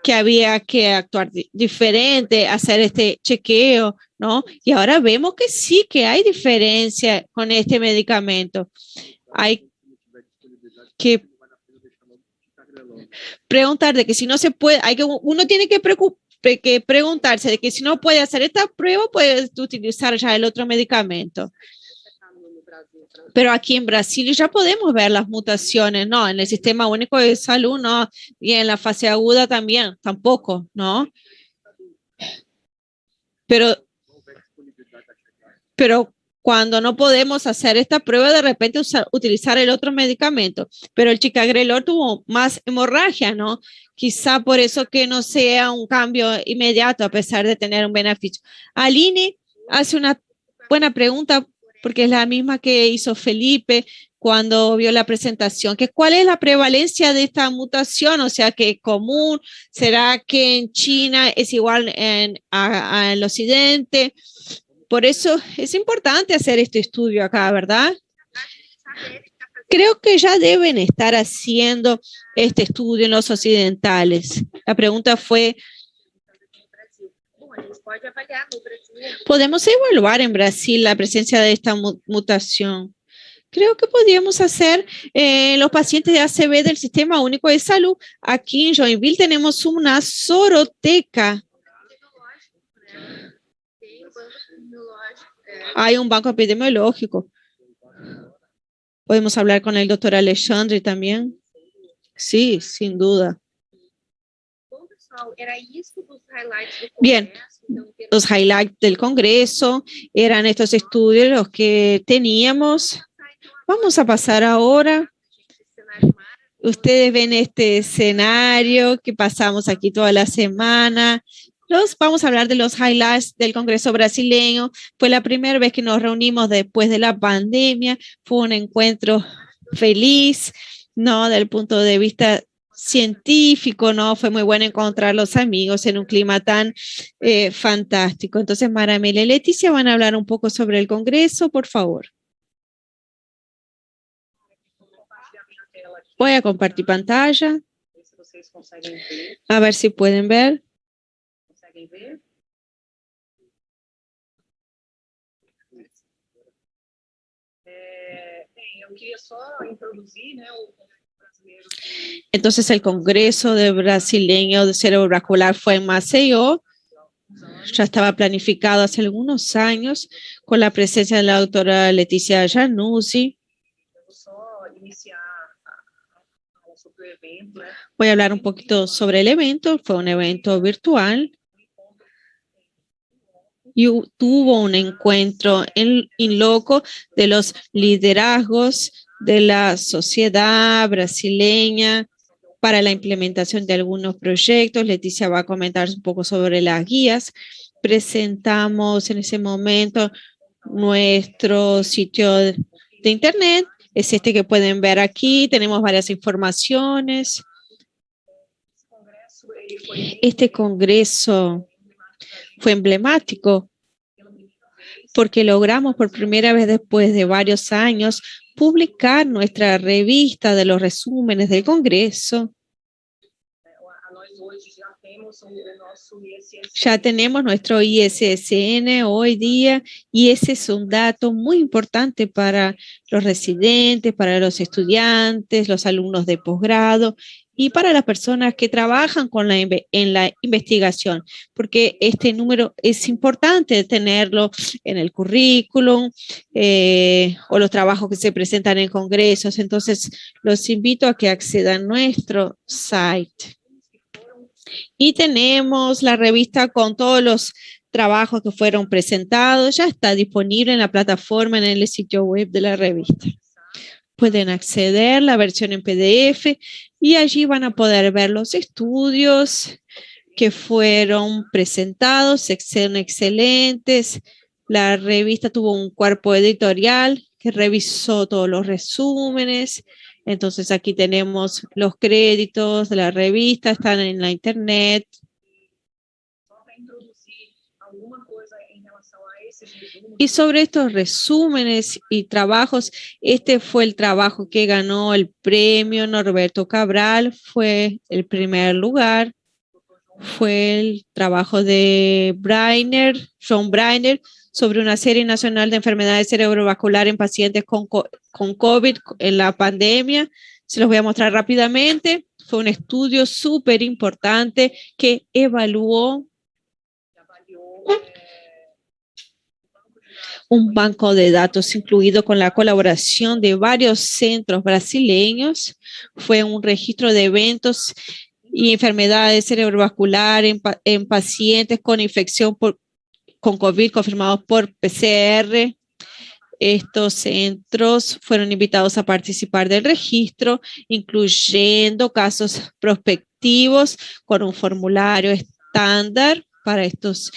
que había que actuar diferente, hacer este chequeo, ¿no? Y ahora vemos que sí, que hay diferencia con este medicamento. Hay que preguntar de que si no se puede, uno tiene que preguntarse de que si no puede hacer esta prueba, puede utilizar ya el otro medicamento. Pero aquí en Brasil ya podemos ver las mutaciones, ¿no? En el Sistema Único de Salud, no. Y en la fase aguda también, tampoco, ¿no? Pero cuando no podemos hacer esta prueba, de repente utilizar el otro medicamento. Pero el ticagrelor tuvo más hemorragia, ¿no? Quizá por eso que no sea un cambio inmediato, a pesar de tener un beneficio. Aline hace una buena pregunta. porque es la misma que hizo Felipe cuando vio la presentación, que cuál es la prevalencia de esta mutación, o sea, que es común, ¿será que en China es igual en el occidente? Por eso es importante hacer este estudio acá, ¿verdad? Creo que ya deben estar haciendo este estudio en los occidentales. La pregunta fue, ¿podemos evaluar en Brasil la presencia de esta mutación? Creo que podríamos hacer los pacientes de ACV del Sistema Único de Salud. Aquí en Joinville tenemos una soroteca. Hay un banco epidemiológico. Podemos hablar con el doctor Alexandre también. Sí, sin duda. Bien, los highlights del Congreso eran estos estudios los que teníamos. Vamos a pasar ahora. Ustedes ven este escenario que pasamos aquí toda la semana. Vamos a hablar de los highlights del Congreso brasileño. Fue la primera vez que nos reunimos después de la pandemia. Fue un encuentro feliz, ¿no? Del punto de vista científico, ¿no? Fue muy bueno encontrar los amigos en un clima tan fantástico. Entonces, Maramela y Leticia van a hablar un poco sobre el Congreso, por favor. Voy a compartir pantalla. A ver si pueden ver. Entonces, el Congreso de Brasileño de Cerebrovascular fue en Maceió. Ya estaba planificado hace algunos años con la presencia de la doctora Leticia Januzzi. Voy a hablar un poquito sobre el evento. Fue un evento virtual y tuvo un encuentro in loco de los liderazgos de la sociedad brasileña para la implementación de algunos proyectos. Leticia va a comentar un poco sobre las guías. Presentamos en ese momento nuestro sitio de internet. Es este que pueden ver aquí. Tenemos varias informaciones. Este congreso fue emblemático porque logramos por primera vez después de varios años publicar nuestra revista de los resúmenes del Congreso. Ya tenemos nuestro ISSN hoy día y ese es un dato muy importante para los residentes, para los estudiantes, los alumnos de posgrado y para las personas que trabajan en la investigación, porque este número es importante tenerlo en el currículum o los trabajos que se presentan en congresos. Entonces, los invito a que accedan a nuestro site. Y tenemos la revista con todos los trabajos que fueron presentados. Ya está disponible en la plataforma, en el sitio web de la revista. Pueden acceder a la versión en PDF y allí van a poder ver los estudios que fueron presentados, son excelentes. La revista tuvo un cuerpo editorial que revisó todos los resúmenes. Entonces aquí tenemos los créditos de la revista, están en la internet. Y sobre estos resúmenes y trabajos, este fue el trabajo que ganó el premio Norberto Cabral, fue el primer lugar. Fue el trabajo de John Breiner, sobre una serie nacional de enfermedades cerebrovasculares en pacientes con COVID en la pandemia. Se los voy a mostrar rápidamente. Fue un estudio súper importante que evaluó un banco de datos incluido con la colaboración de varios centros brasileños. Fue un registro de eventos y enfermedades cerebrovasculares en pacientes con infección con COVID confirmados por PCR. Estos centros fueron invitados a participar del registro, incluyendo casos prospectivos con un formulario estándar para estos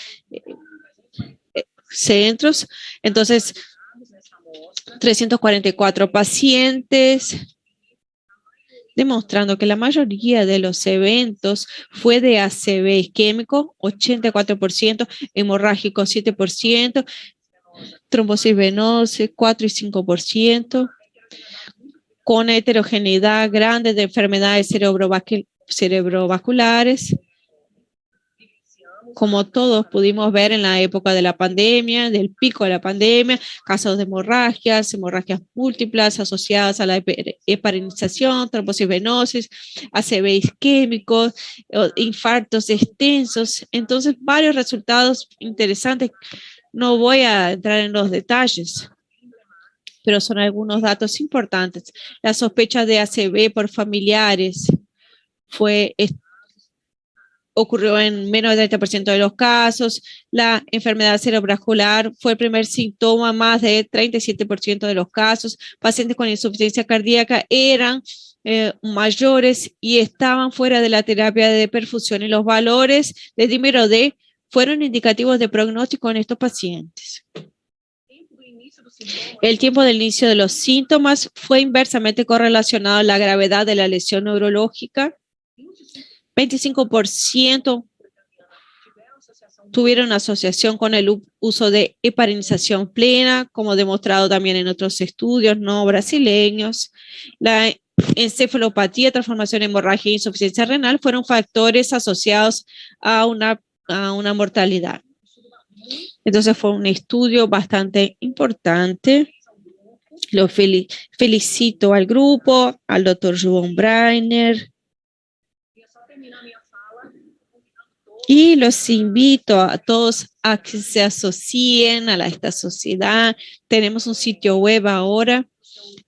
centros. Entonces, 344 pacientes, demostrando que la mayoría de los eventos fue de ACV isquémico, 84%, hemorrágico 7%, trombosis venosa 4 y 5%, con heterogeneidad grande de enfermedades cerebrovasculares, como todos pudimos ver en la época de la pandemia, del pico de la pandemia, casos de hemorragias múltiples asociadas a la heparinización, trombosis venosis, ACV isquémicos, infartos extensos. Entonces, varios resultados interesantes. No voy a entrar en los detalles, pero son algunos datos importantes. La sospecha de ACV por familiares ocurrió en menos del 30% de los casos. La enfermedad cerebrovascular fue el primer síntoma, más de 37% de los casos. Pacientes con insuficiencia cardíaca eran mayores y estaban fuera de la terapia de perfusión, y los valores de dímero D fueron indicativos de pronóstico en estos pacientes. El tiempo del inicio de los síntomas fue inversamente correlacionado a la gravedad de la lesión neurológica. 25% tuvieron asociación con el uso de heparinización plena, como demostrado también en otros estudios no brasileños. La encefalopatía, transformación hemorrágica e insuficiencia renal fueron factores asociados a una mortalidad. Entonces fue un estudio bastante importante. Lo felicito al grupo, al doctor João Breiner. Y los invito a todos a que se asocien a esta sociedad. Tenemos un sitio web ahora.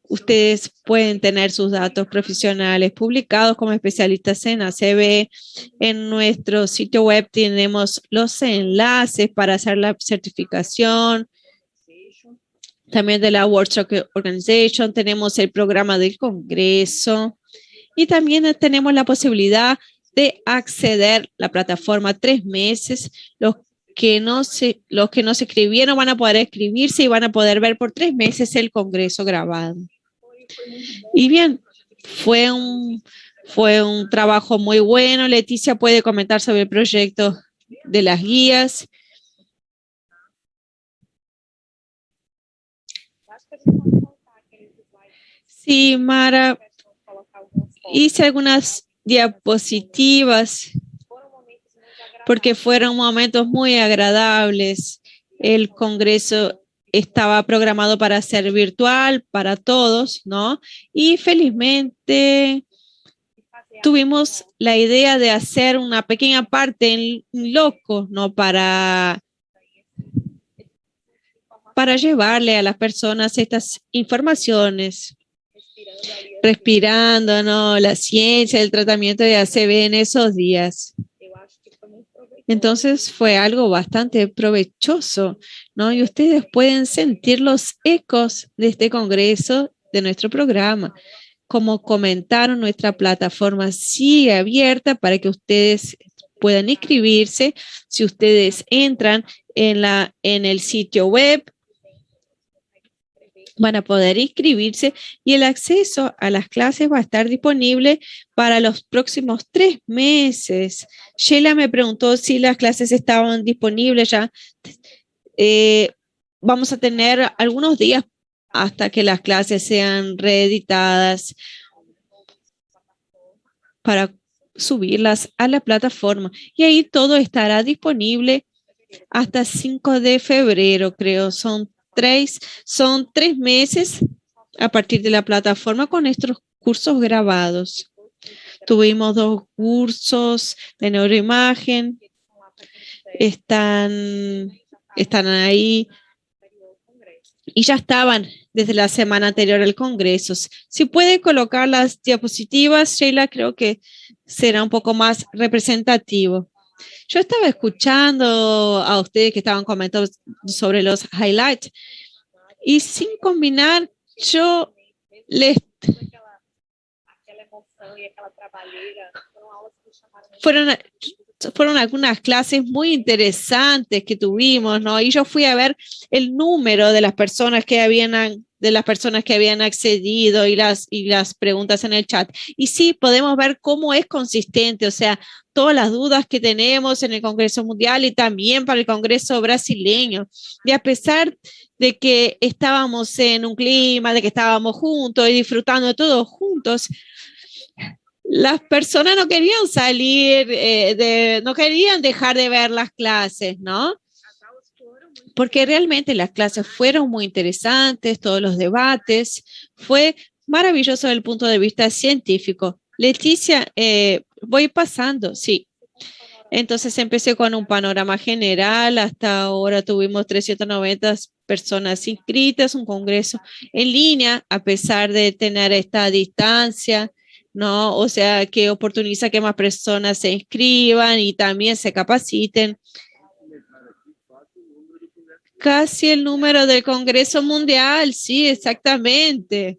Ustedes pueden tener sus datos profesionales publicados como especialistas en ACV. En nuestro sitio web tenemos los enlaces para hacer la certificación. También de la World Stroke Organization. Tenemos el programa del Congreso. Y también tenemos la posibilidad de acceder a la plataforma 3 meses. Los que no se inscribieron van a poder inscribirse y van a poder ver por 3 meses el congreso grabado. Y bien, fue un trabajo muy bueno. Leticia puede comentar sobre el proyecto de las guías. Sí, Mara, hice algunas diapositivas porque fueron momentos muy agradables. El congreso estaba programado para ser virtual para todos, ¿no? Y felizmente tuvimos la idea de hacer una pequeña parte en loco, ¿no? Para llevarle a las personas estas informaciones. Respirando, ¿no? La ciencia, el tratamiento de ACV en esos días. Entonces fue algo bastante provechoso, ¿no? Y ustedes pueden sentir los ecos de este congreso, de nuestro programa. Como comentaron, nuestra plataforma sigue abierta para que ustedes puedan inscribirse. Si ustedes entran en el sitio web, van a poder inscribirse y el acceso a las clases va a estar disponible para los próximos 3 meses. Sheila me preguntó si las clases estaban disponibles ya. Vamos a tener algunos días hasta que las clases sean reeditadas para subirlas a la plataforma. Y ahí todo estará disponible hasta 5 de febrero, creo. Son 3 meses a partir de la plataforma con nuestros cursos grabados. Tuvimos 2 cursos de neuroimagen. Están ahí y ya estaban desde la semana anterior al congreso. Si puede colocar las diapositivas, Sheila, creo que será un poco más representativo. Yo estaba escuchando a ustedes que estaban comentando sobre los highlights y sin combinar, yo les... Fueron algunas clases muy interesantes que tuvimos, ¿no? Y yo fui a ver el número de las personas que habían de las personas que habían accedido y las preguntas en el chat. Y sí, podemos ver cómo es consistente, o sea, todas las dudas que tenemos en el Congreso Mundial y también para el Congreso brasileño. Y a pesar de que estábamos en un clima, de que estábamos juntos y disfrutando todos juntos, las personas no querían salir, no querían dejar de ver las clases, ¿no? Porque realmente las clases fueron muy interesantes, todos los debates, fue maravilloso desde el punto de vista científico. Leticia, voy pasando, sí. Entonces empecé con un panorama general, hasta ahora tuvimos 390 personas inscritas, un congreso en línea, a pesar de tener esta distancia, ¿no? O sea, que oportuniza que más personas se inscriban y también se capaciten. Casi el número del Congreso Mundial, sí, exactamente.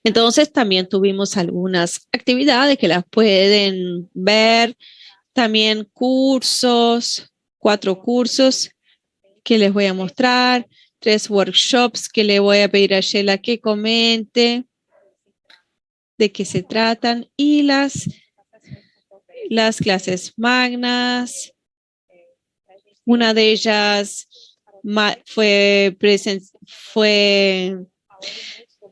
Entonces también tuvimos algunas actividades que las pueden ver, también cursos, 4 cursos que les voy a mostrar, 3 workshops que le voy a pedir a Sheila que comente de qué se tratan y las clases magnas. Una de ellas fue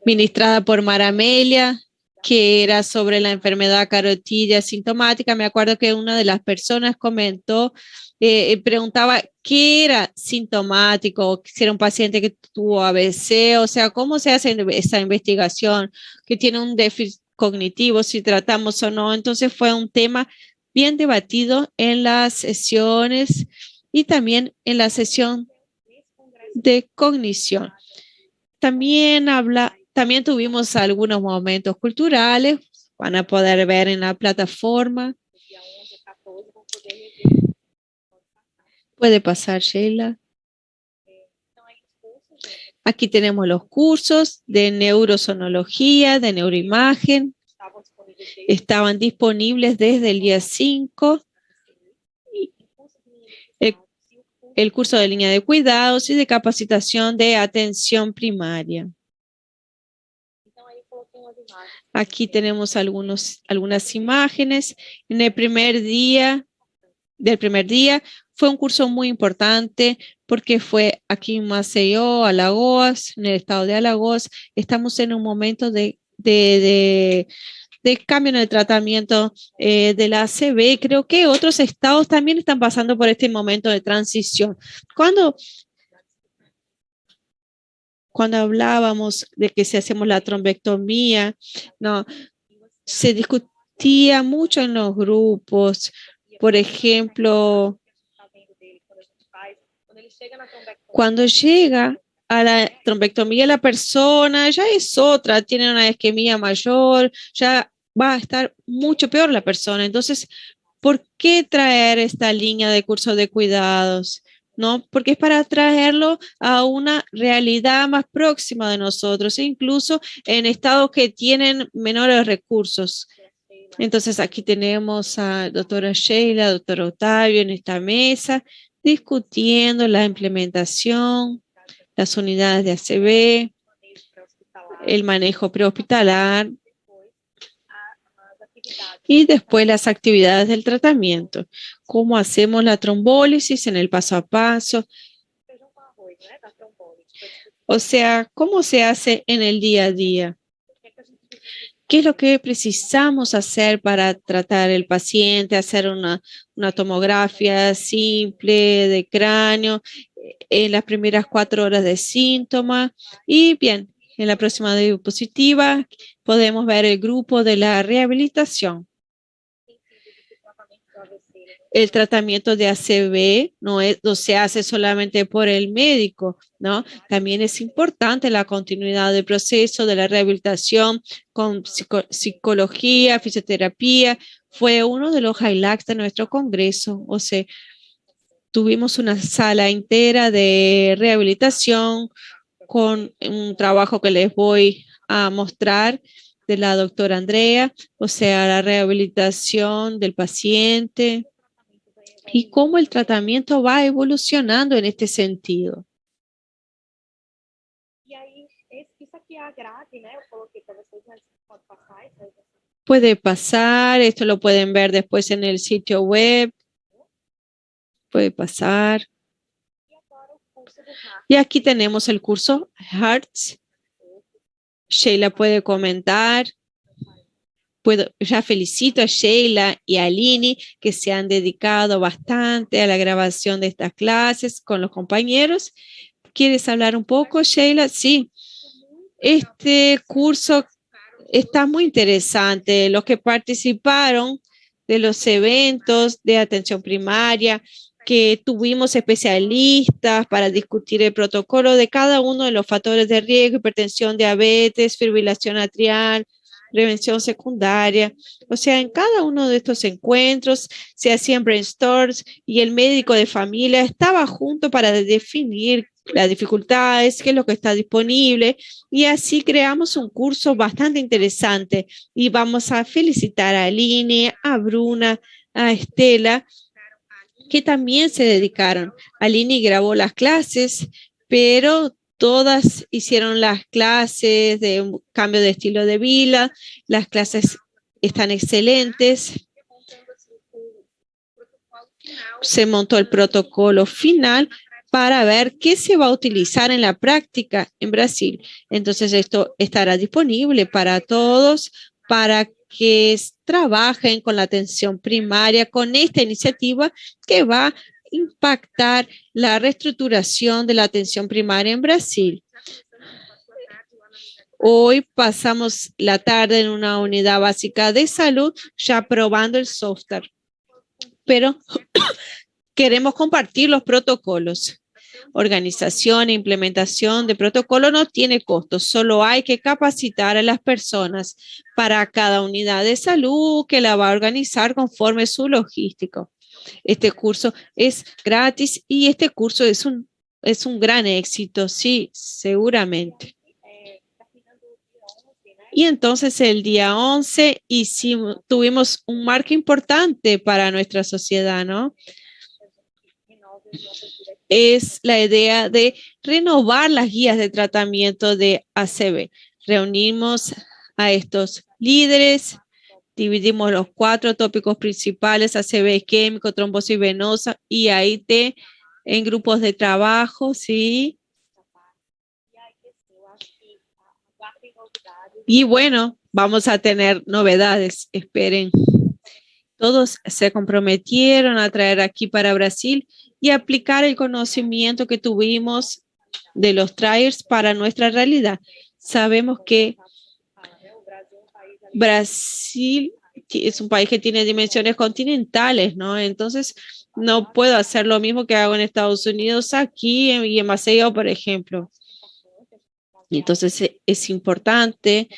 ministrada por Mara Amelia, que era sobre la enfermedad carotidia sintomática. Me acuerdo que una de las personas comentó, preguntaba qué era sintomático, si era un paciente que tuvo ABC, o sea, cómo se hace esa investigación, que tiene un déficit cognitivo, si tratamos o no. Entonces fue un tema bien debatido en las sesiones y también en la sesión de cognición. También tuvimos algunos momentos culturales, van a poder ver en la plataforma. Puede pasar, Sheila. Aquí tenemos los cursos de neurosonología, de neuroimagen. Estaban disponibles desde el día 5. El curso de línea de cuidados y de capacitación de atención primaria. Aquí tenemos algunas imágenes. En el primer día fue un curso muy importante porque fue aquí en Maceió, Alagoas, en el estado de Alagoas. Estamos en un momento de cambio en el tratamiento de la ACV. Creo que otros estados también están pasando por este momento de transición. Cuando hablábamos de que si hacemos la trombectomía, no, se discutía mucho en los grupos. Por ejemplo, cuando llega a la trombectomía la persona ya es otra, tiene una isquemia mayor, ya va a estar mucho peor la persona. Entonces, ¿por qué traer esta línea de curso de cuidados? ¿No? Porque es para traerlo a una realidad más próxima de nosotros, incluso en estados que tienen menores recursos. Entonces, aquí tenemos a doctora Sheila, doctor Octavio en esta mesa, discutiendo la implementación, las unidades de ACV, el manejo prehospitalar y después las actividades del tratamiento, cómo hacemos la trombólisis en el paso a paso, o sea, cómo se hace en el día a día. ¿Qué es lo que precisamos hacer para tratar el paciente? Hacer una tomografía simple de cráneo en las primeras 4 horas de síntoma. Y bien, en la próxima diapositiva podemos ver el grupo de la rehabilitación. El tratamiento de ACV no se hace solamente por el médico, ¿no? También es importante la continuidad del proceso de la rehabilitación con psicología, fisioterapia. Fue uno de los highlights de nuestro congreso. O sea, tuvimos una sala entera de rehabilitación con un trabajo que les voy a mostrar de la doctora Andrea, o sea, la rehabilitación del paciente. y cómo el tratamiento va evolucionando en este sentido. E aí, isso aqui é a grade, né? Eu coloquei para vocês, mas pode passar isso aí. Puede pasar, esto lo pueden ver después en el sitio web. Puede pasar. E agora o curso do RAC. Y aquí tenemos el curso Hearts. Sheila puede comentar. Ya felicito a Sheila y a Lini que se han dedicado bastante a la grabación de estas clases con los compañeros. ¿Quieres hablar un poco, Sheila? Sí. Este curso está muy interesante. Los que participaron de los eventos de atención primaria, que tuvimos especialistas para discutir el protocolo de cada uno de los factores de riesgo, hipertensión, diabetes, fibrilación atrial, prevención secundaria. O sea, en cada uno de estos encuentros se hacían brainstorms y el médico de familia estaba junto para definir las dificultades, qué es lo que está disponible, y así creamos un curso bastante interesante. Y vamos a felicitar a Aline, a Bruna, a Estela, que también se dedicaron. Aline grabó las clases, pero todas hicieron las clases de un cambio de estilo de vida. Las clases están excelentes. Se montó el protocolo final para ver qué se va a utilizar en la práctica en Brasil. Entonces, esto estará disponible para todos, para que trabajen con la atención primaria, con esta iniciativa que va a impactar la reestructuración de la atención primaria en Brasil. Hoy pasamos la tarde en una unidad básica de salud ya probando el software, pero queremos compartir los protocolos. Organización e implementación de protocolo no tiene costo, solo hay que capacitar a las personas para cada unidad de salud que la va a organizar conforme su logístico. Este curso es gratis y este curso es un gran éxito, sí, seguramente. Y entonces el día 11 tuvimos un marco importante para nuestra sociedad, ¿no? Es la idea de renovar las guías de tratamiento de ACV. Reunimos a estos líderes, dividimos los 4 tópicos principales, ACV isquémico, trombosis venosa y AIT en grupos de trabajo, ¿sí? Y bueno, vamos a tener novedades, esperen. Todos se comprometieron a traer aquí para Brasil y aplicar el conocimiento que tuvimos de los trials para nuestra realidad. Sabemos que Brasil es un país que tiene dimensiones continentales, ¿no? Entonces, no puedo hacer lo mismo que hago en Estados Unidos aquí y en Maceió, por ejemplo. Entonces, es importante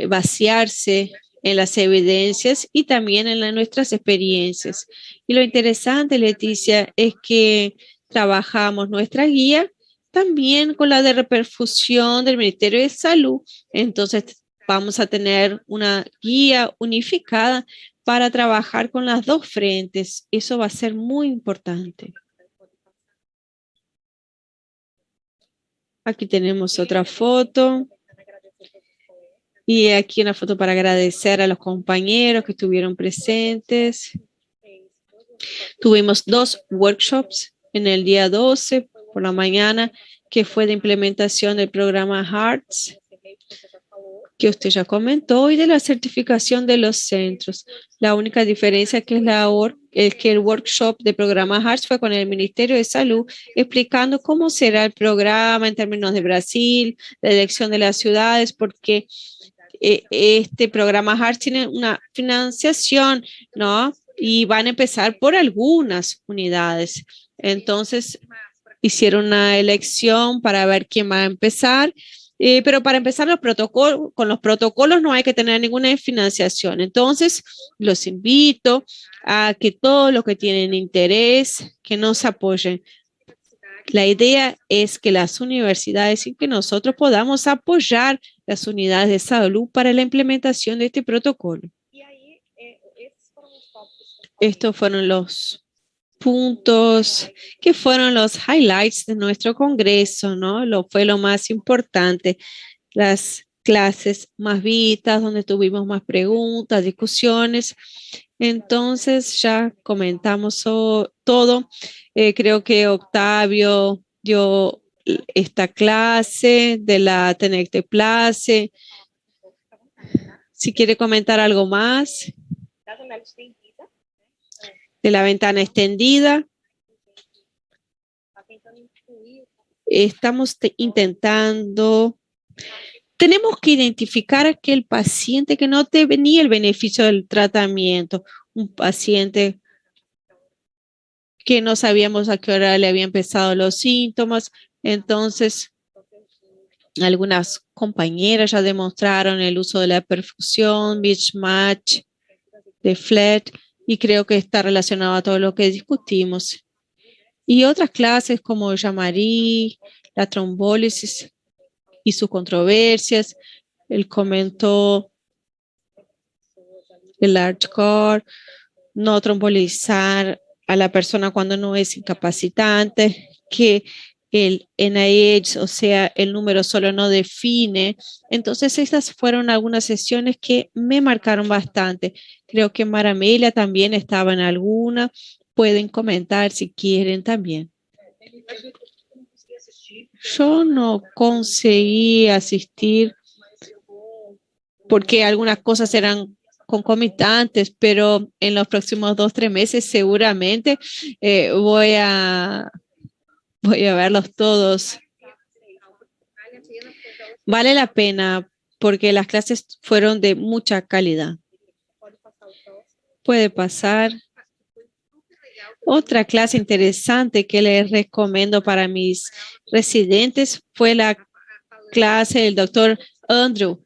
vaciarse en las evidencias y también en nuestras experiencias. Y lo interesante, Leticia, es que trabajamos nuestra guía también con la de reperfusión del Ministerio de Salud. Entonces, vamos a tener una guía unificada para trabajar con las dos frentes. Eso va a ser muy importante. Aquí tenemos otra foto. Y aquí una foto para agradecer a los compañeros que estuvieron presentes. Tuvimos 2 workshops en el día 12 por la mañana, que fue de implementación del programa Hearts, que usted ya comentó, y de la certificación de los centros. La única diferencia es que el workshop de programa Hearts fue con el Ministerio de Salud, explicando cómo será el programa en términos de Brasil, la elección de las ciudades, porque este programa Hearts tiene una financiación, ¿no? Y van a empezar por algunas unidades. Entonces, hicieron una elección para ver quién va a empezar. Pero para empezar con los protocolos no hay que tener ninguna financiación. Entonces, los invito a que todos los que tienen interés, que nos apoyen. La idea es que las universidades y que nosotros podamos apoyar las unidades de salud para la implementación de este protocolo. Estos fueron los puntos que fueron los highlights de nuestro congreso, ¿no? Fue lo más importante. Las clases más vistas, donde tuvimos más preguntas, discusiones. Entonces ya comentamos todo. Creo que Octavio dio esta clase de la Tenecte Place. Si quiere comentar algo más de la ventana extendida. Estamos intentando, tenemos que identificar a aquel paciente que no tenía el beneficio del tratamiento, un paciente que no sabíamos a qué hora le habían empezado los síntomas. Entonces, algunas compañeras ya demostraron el uso de la perfusión, mismatch, de FLET, y creo que está relacionado a todo lo que discutimos. Y otras clases como Jean-Marie, la trombólisis y sus controversias. Él comentó el large core, no trombolizar a la persona cuando no es incapacitante, que el NIH, o sea, el número solo no define. Entonces, estas fueron algunas sesiones que me marcaron bastante. Creo que Maramelia también estaba en alguna. Pueden comentar si quieren también. Yo no conseguí asistir porque algunas cosas eran concomitantes, pero en los próximos 2-3 meses seguramente voy a verlos todos. Vale la pena porque las clases fueron de mucha calidad. Puede pasar. Otra clase interesante que les recomiendo para mis residentes fue la clase del doctor Andrew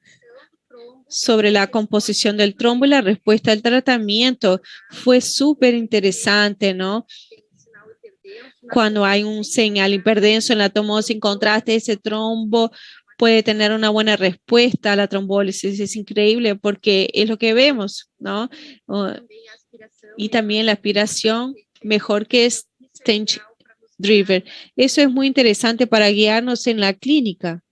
sobre la composición del trombo y la respuesta al tratamiento. Fue súper interesante, ¿no? Cuando hay un señal hiperdenso en la tomosis, en contraste, ese trombo puede tener una buena respuesta a la trombólisis. Es increíble porque es lo que vemos, ¿no? Y también la aspiración mejor que stent driver. Eso es muy interesante para guiarnos en la clínica.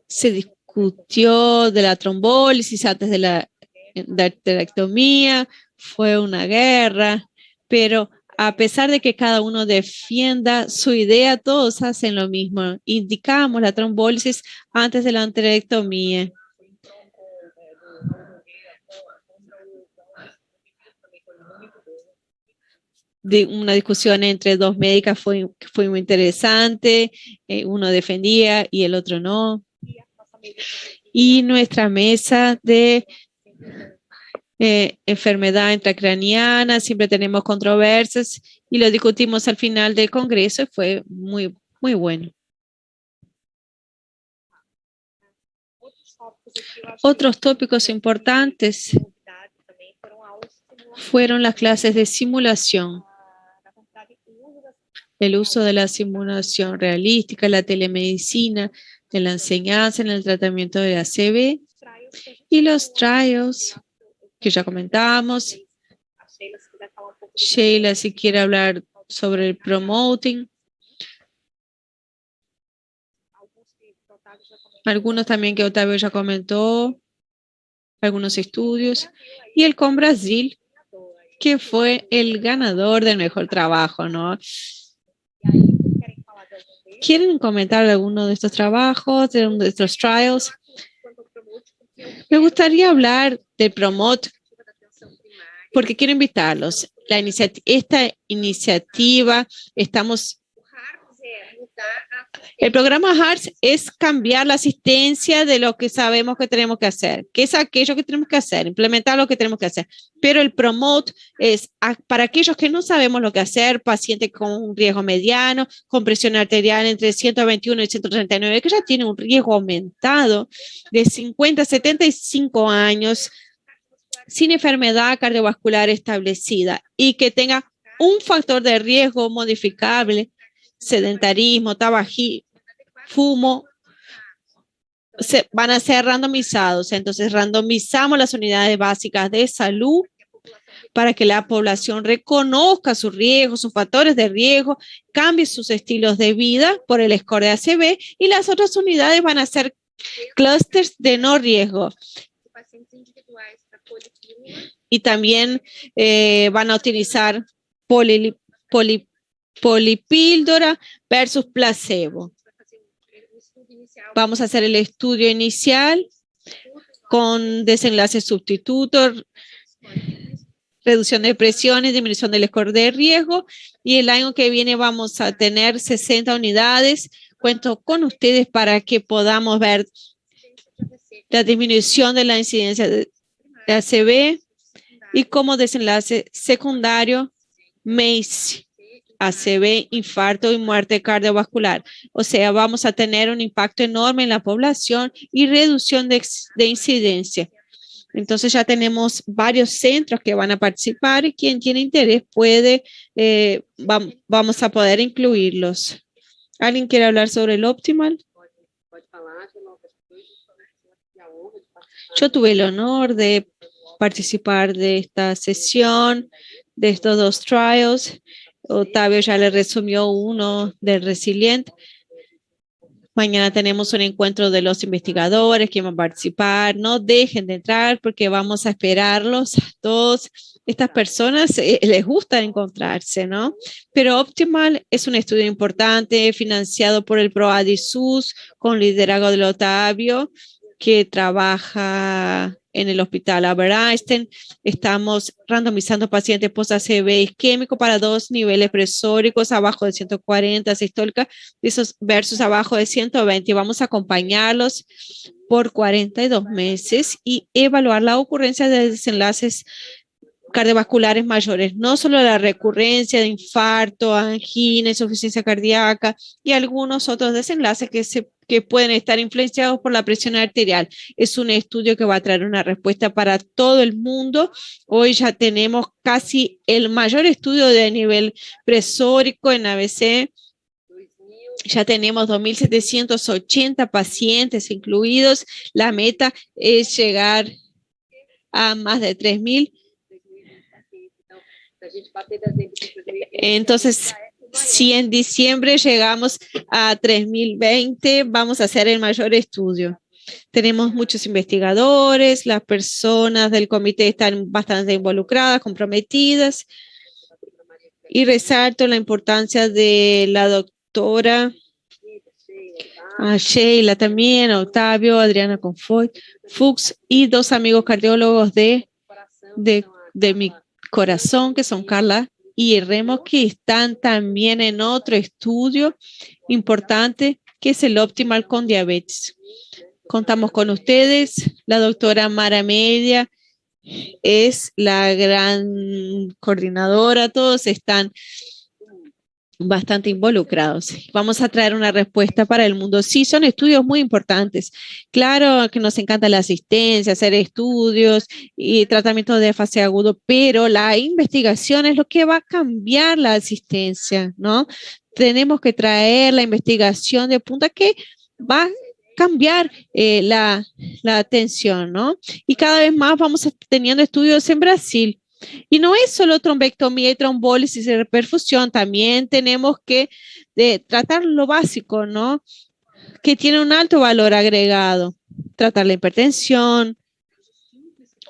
Se discutió de la trombólisis antes de la esterectomía, fue una guerra, pero a pesar de que cada uno defienda su idea, todos hacen lo mismo. Indicamos la trombólisis antes de la enterectomía. De una discusión entre dos médicas fue muy interesante. Uno defendía y el otro no. Y nuestra mesa de enfermedad intracraniana, siempre tenemos controversias y lo discutimos al final del congreso y fue muy, muy bueno. Otros tópicos importantes fueron las clases de simulación. El uso de la simulación realística, la telemedicina, de la enseñanza en el tratamiento de ACV y los trials que ya comentamos. Sheila, si quiere hablar sobre el promoting. Algunos también que Octavio ya comentó, algunos estudios. Y el con Brasil, que fue el ganador del mejor trabajo, ¿no? ¿Quieren comentar alguno de estos trabajos, de estos trials? Me gustaría hablar del Promote porque quiero invitarlos. Esta iniciativa, el programa HEARTS es cambiar la asistencia de lo que sabemos que tenemos que hacer, que es aquello que tenemos que hacer, implementar lo que tenemos que hacer. Pero el Promote es para aquellos que no sabemos lo que hacer, pacientes con un riesgo mediano, con presión arterial entre 121 y 139, que ya tienen un riesgo aumentado de 50 a 75 años, sin enfermedad cardiovascular establecida y que tenga un factor de riesgo modificable, sedentarismo, tabagismo, fumo, van a ser randomizados. Entonces, randomizamos las unidades básicas de salud para que la población reconozca sus riesgos, sus factores de riesgo, cambie sus estilos de vida por el score de ACV, y las otras unidades van a ser clústeres de no riesgo. Pacientes individuais para policlínica. Y también van a utilizar polipíldora versus placebo. Vamos a hacer el estudio inicial con desenlace sustituto, reducción de presiones, disminución del score de riesgo, y el año que viene vamos a tener 60 unidades. Cuento con ustedes para que podamos ver la disminución de la incidencia de ACV y como desenlace secundario MACE, ACV, infarto y muerte cardiovascular. O sea, vamos a tener un impacto enorme en la población y reducción de incidencia. Entonces ya tenemos varios centros que van a participar y quien tiene interés puede, vamos a poder incluirlos. ¿Alguien quiere hablar sobre el Optimal? Yo tuve el honor de participar de esta sesión, de estos 2 trials. Octavio ya le resumió uno del Resilient. Mañana tenemos un encuentro de los investigadores que van a participar. No dejen de entrar porque vamos a esperarlos a todos. Estas personas les gusta encontrarse, ¿no? Pero Optimal es un estudio importante financiado por el PROADISUS con liderazgo de Octavio, que trabaja en el Hospital Albert Einstein. Estamos randomizando pacientes post-ACV isquémico para 2 niveles presóricos abajo de 140 sistólica versus abajo de 120. Vamos a acompañarlos por 42 meses y evaluar la ocurrencia de desenlaces cardiovasculares mayores, no solo la recurrencia de infarto, angina, insuficiencia cardíaca y algunos otros desenlaces que pueden estar influenciados por la presión arterial. Es un estudio que va a traer una respuesta para todo el mundo. Hoy ya tenemos casi el mayor estudio de nivel presórico en ABC. Ya tenemos 2.780 pacientes incluidos. La meta es llegar a más de 3.000. Entonces, si en diciembre llegamos a 3.020, vamos a hacer el mayor estudio. Tenemos muchos investigadores, las personas del comité están bastante involucradas, comprometidas. Y resalto la importancia de la doctora Sheila también, Octavio, Adriana Confoy, Fuchs y 2 amigos cardiólogos de mi corazón, que son Carla y Remo, que están también en otro estudio importante, que es el Optimal con diabetes. Contamos con ustedes. La doctora Mara Media es la gran coordinadora. Todos están bastante involucrados. Vamos a traer una respuesta para el mundo. Sí, son estudios muy importantes. Claro que nos encanta la asistencia, hacer estudios y tratamientos de fase agudo, pero la investigación es lo que va a cambiar la asistencia, ¿no? Tenemos que traer la investigación de punta que va a cambiar la atención, ¿no? Y cada vez más vamos teniendo estudios en Brasil. Y no es solo trombectomía y trombólisis y reperfusión, también tenemos que tratar lo básico, ¿no? Que tiene un alto valor agregado. Tratar la hipertensión,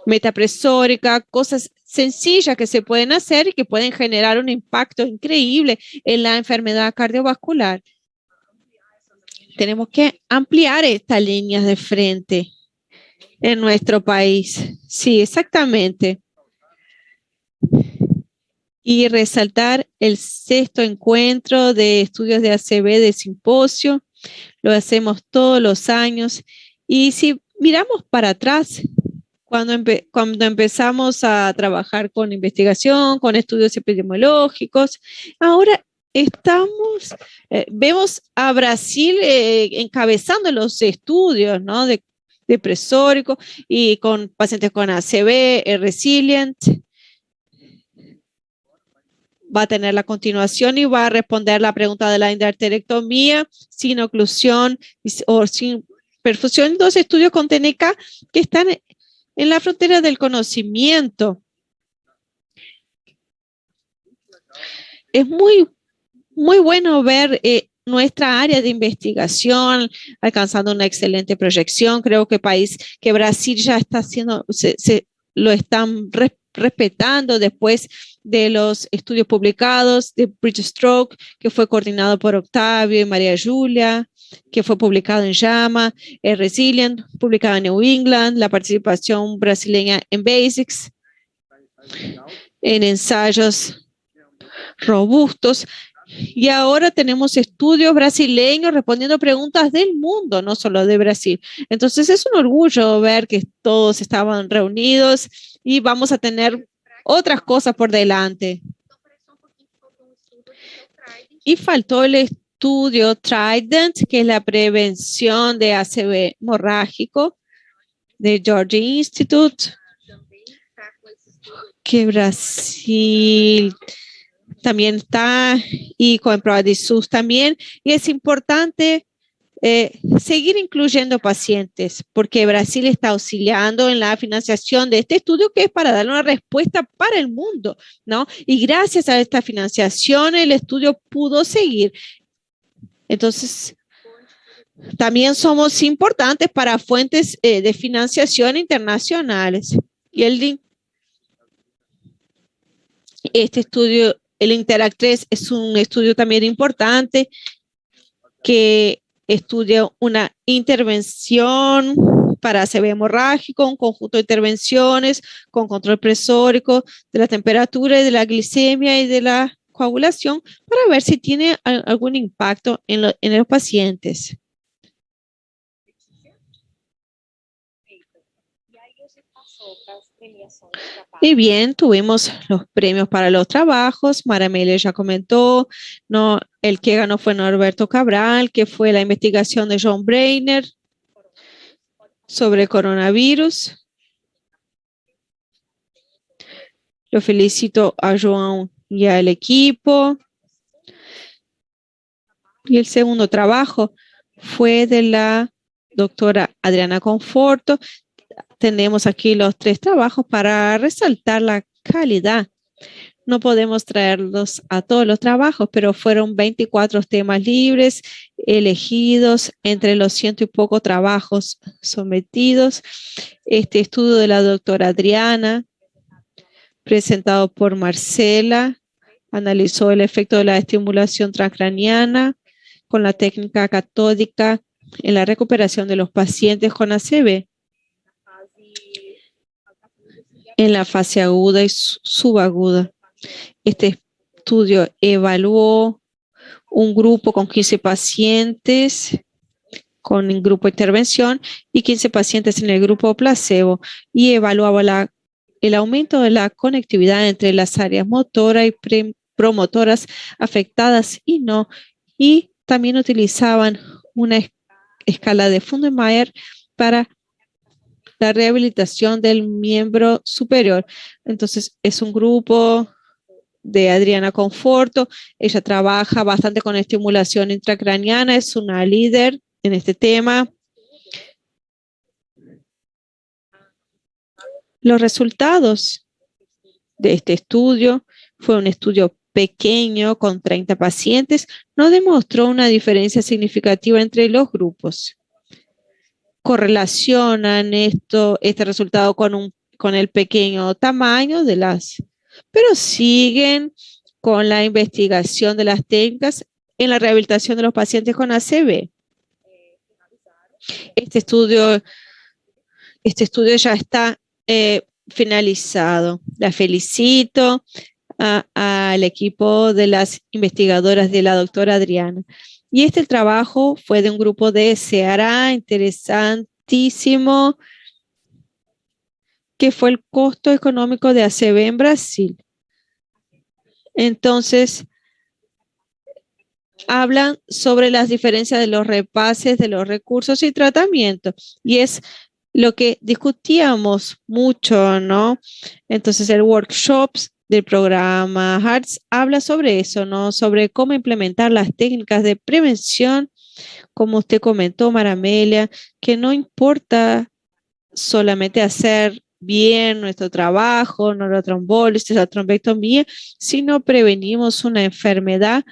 metapresórica, cosas sencillas que se pueden hacer y que pueden generar un impacto increíble en la enfermedad cardiovascular. Tenemos que ampliar estas líneas de frente en nuestro país. Sí, exactamente. Y resaltar el 6º encuentro de estudios de ACV de simposio. Lo hacemos todos los años. Y si miramos para atrás, cuando empezamos a trabajar con investigación, con estudios epidemiológicos, ahora vemos a Brasil encabezando los estudios, ¿no? de presórico y con pacientes con ACV, Resilient. Va a tener la continuación y va a responder la pregunta de la endarterectomía sin oclusión o sin perfusión, 2 estudios con TNK que están en la frontera del conocimiento. Es muy bueno ver nuestra área de investigación alcanzando una excelente proyección. Creo que Brasil ya está haciendo, lo están respetando después de los estudios publicados de Bridgestroke, que fue coordinado por Octavio y María Julia, que fue publicado en JAMA, Resilient, publicado en New England, la participación brasileña en Basics, en ensayos robustos. Y ahora tenemos estudios brasileños respondiendo preguntas del mundo, no solo de Brasil. Entonces es un orgullo ver que todos estaban reunidos y vamos a tener otras cosas por delante. Y faltó el estudio Trident, que es la prevención de ACV hemorrágico de Georgia Institute, que Brasil también está, y con ProAdisus también, y es importante seguir incluyendo pacientes, porque Brasil está auxiliando en la financiación de este estudio, que es para dar una respuesta para el mundo, ¿no? Y gracias a esta financiación, el estudio pudo seguir. Entonces, también somos importantes para fuentes de financiación internacionales. Y este estudio, el Interact 3, es un estudio también importante que estudia una intervención para ACV hemorrágico, un conjunto de intervenciones con control presórico de la temperatura y de la glicemia y de la coagulación para ver si tiene algún impacto en los pacientes. Y bien, tuvimos los premios para los trabajos. Maramelia ya comentó, no, el que ganó fue Norberto Cabral, que fue la investigación de John Brainer sobre coronavirus. Yo felicito a João y al equipo. Y el segundo trabajo fue de la doctora Adriana Conforto. Tenemos aquí los 3 trabajos para resaltar la calidad. No podemos traerlos a todos los trabajos, pero fueron 24 temas libres elegidos entre los 100 y pocos trabajos sometidos. Este estudio de la doctora Adriana, presentado por Marcela, analizó el efecto de la estimulación transcraniana con la técnica catódica en la recuperación de los pacientes con ACV en la fase aguda y subaguda. Este estudio evaluó un grupo con 15 pacientes con el grupo de intervención y 15 pacientes en el grupo placebo y evaluaba el aumento de la conectividad entre las áreas motoras y promotoras afectadas y no, y también utilizaban una escala de Fundermeyer para la rehabilitación del miembro superior. Entonces, es un grupo de Adriana Conforto. Ella trabaja bastante con estimulación intracraniana, es una líder en este tema. Los resultados de este estudio fue un estudio pequeño con 30 pacientes, no demostró una diferencia significativa entre los grupos. Correlacionan este resultado con el pequeño tamaño pero siguen con la investigación de las técnicas en la rehabilitación de los pacientes con ACV. Este estudio ya está finalizado. La felicito al equipo de las investigadoras de la doctora Adriana. Y el trabajo fue de un grupo de SEARA interesantísimo, que fue el costo económico de ACV en Brasil. Entonces, hablan sobre las diferencias de los repases de los recursos y tratamientos. Y es lo que discutíamos mucho, ¿no? Entonces, el workshops del programa HEARTS habla sobre eso, ¿no? Sobre cómo implementar las técnicas de prevención como usted comentó, Maramelia, que no importa solamente hacer bien nuestro trabajo, neurotrombólisis, la trombectomía, sino prevenimos una enfermedad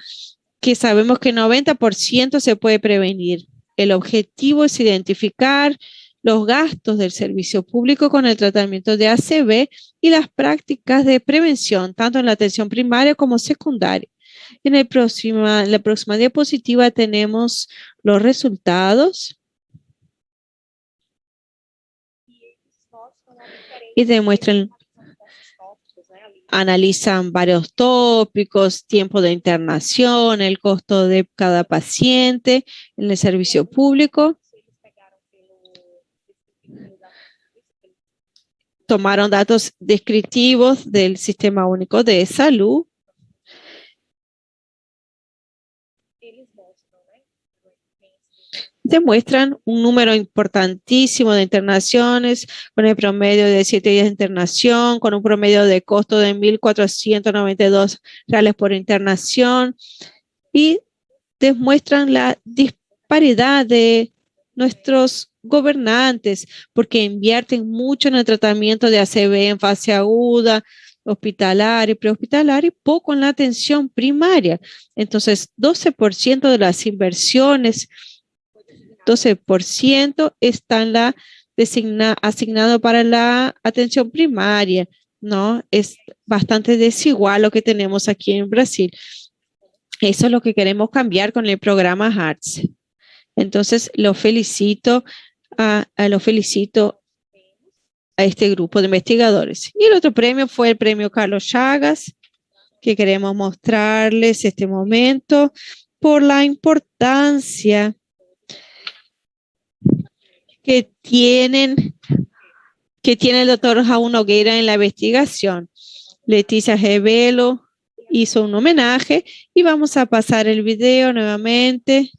que sabemos que 90% se puede prevenir. El objetivo es identificar los gastos del servicio público con el tratamiento de ACV y las prácticas de prevención, tanto en la atención primaria como secundaria. En la próxima diapositiva tenemos los resultados y demuestran, analizan varios tópicos, tiempo de internación, el costo de cada paciente en el servicio público. Tomaron datos descriptivos del Sistema Único de Salud. Demuestran un número importantísimo de internaciones, con el promedio de 7 días de internación, con un promedio de costo de 1.492 reales por internación, y demuestran la disparidad de nuestros gobernantes, porque invierten mucho en el tratamiento de ACV en fase aguda, hospitalaria y prehospitalaria, y poco en la atención primaria. Entonces, 12% de las inversiones, 12% están asignado para la atención primaria, ¿no? Es bastante desigual lo que tenemos aquí en Brasil. Eso es lo que queremos cambiar con el programa HEARTS. Entonces, lo felicito a este grupo de investigadores. Y el otro premio fue el premio Carlos Chagas, que queremos mostrarles este momento por la importancia que tiene el doctor Raúl Nogueira en la investigación. Leticia Revelo hizo un homenaje y vamos a pasar el video nuevamente.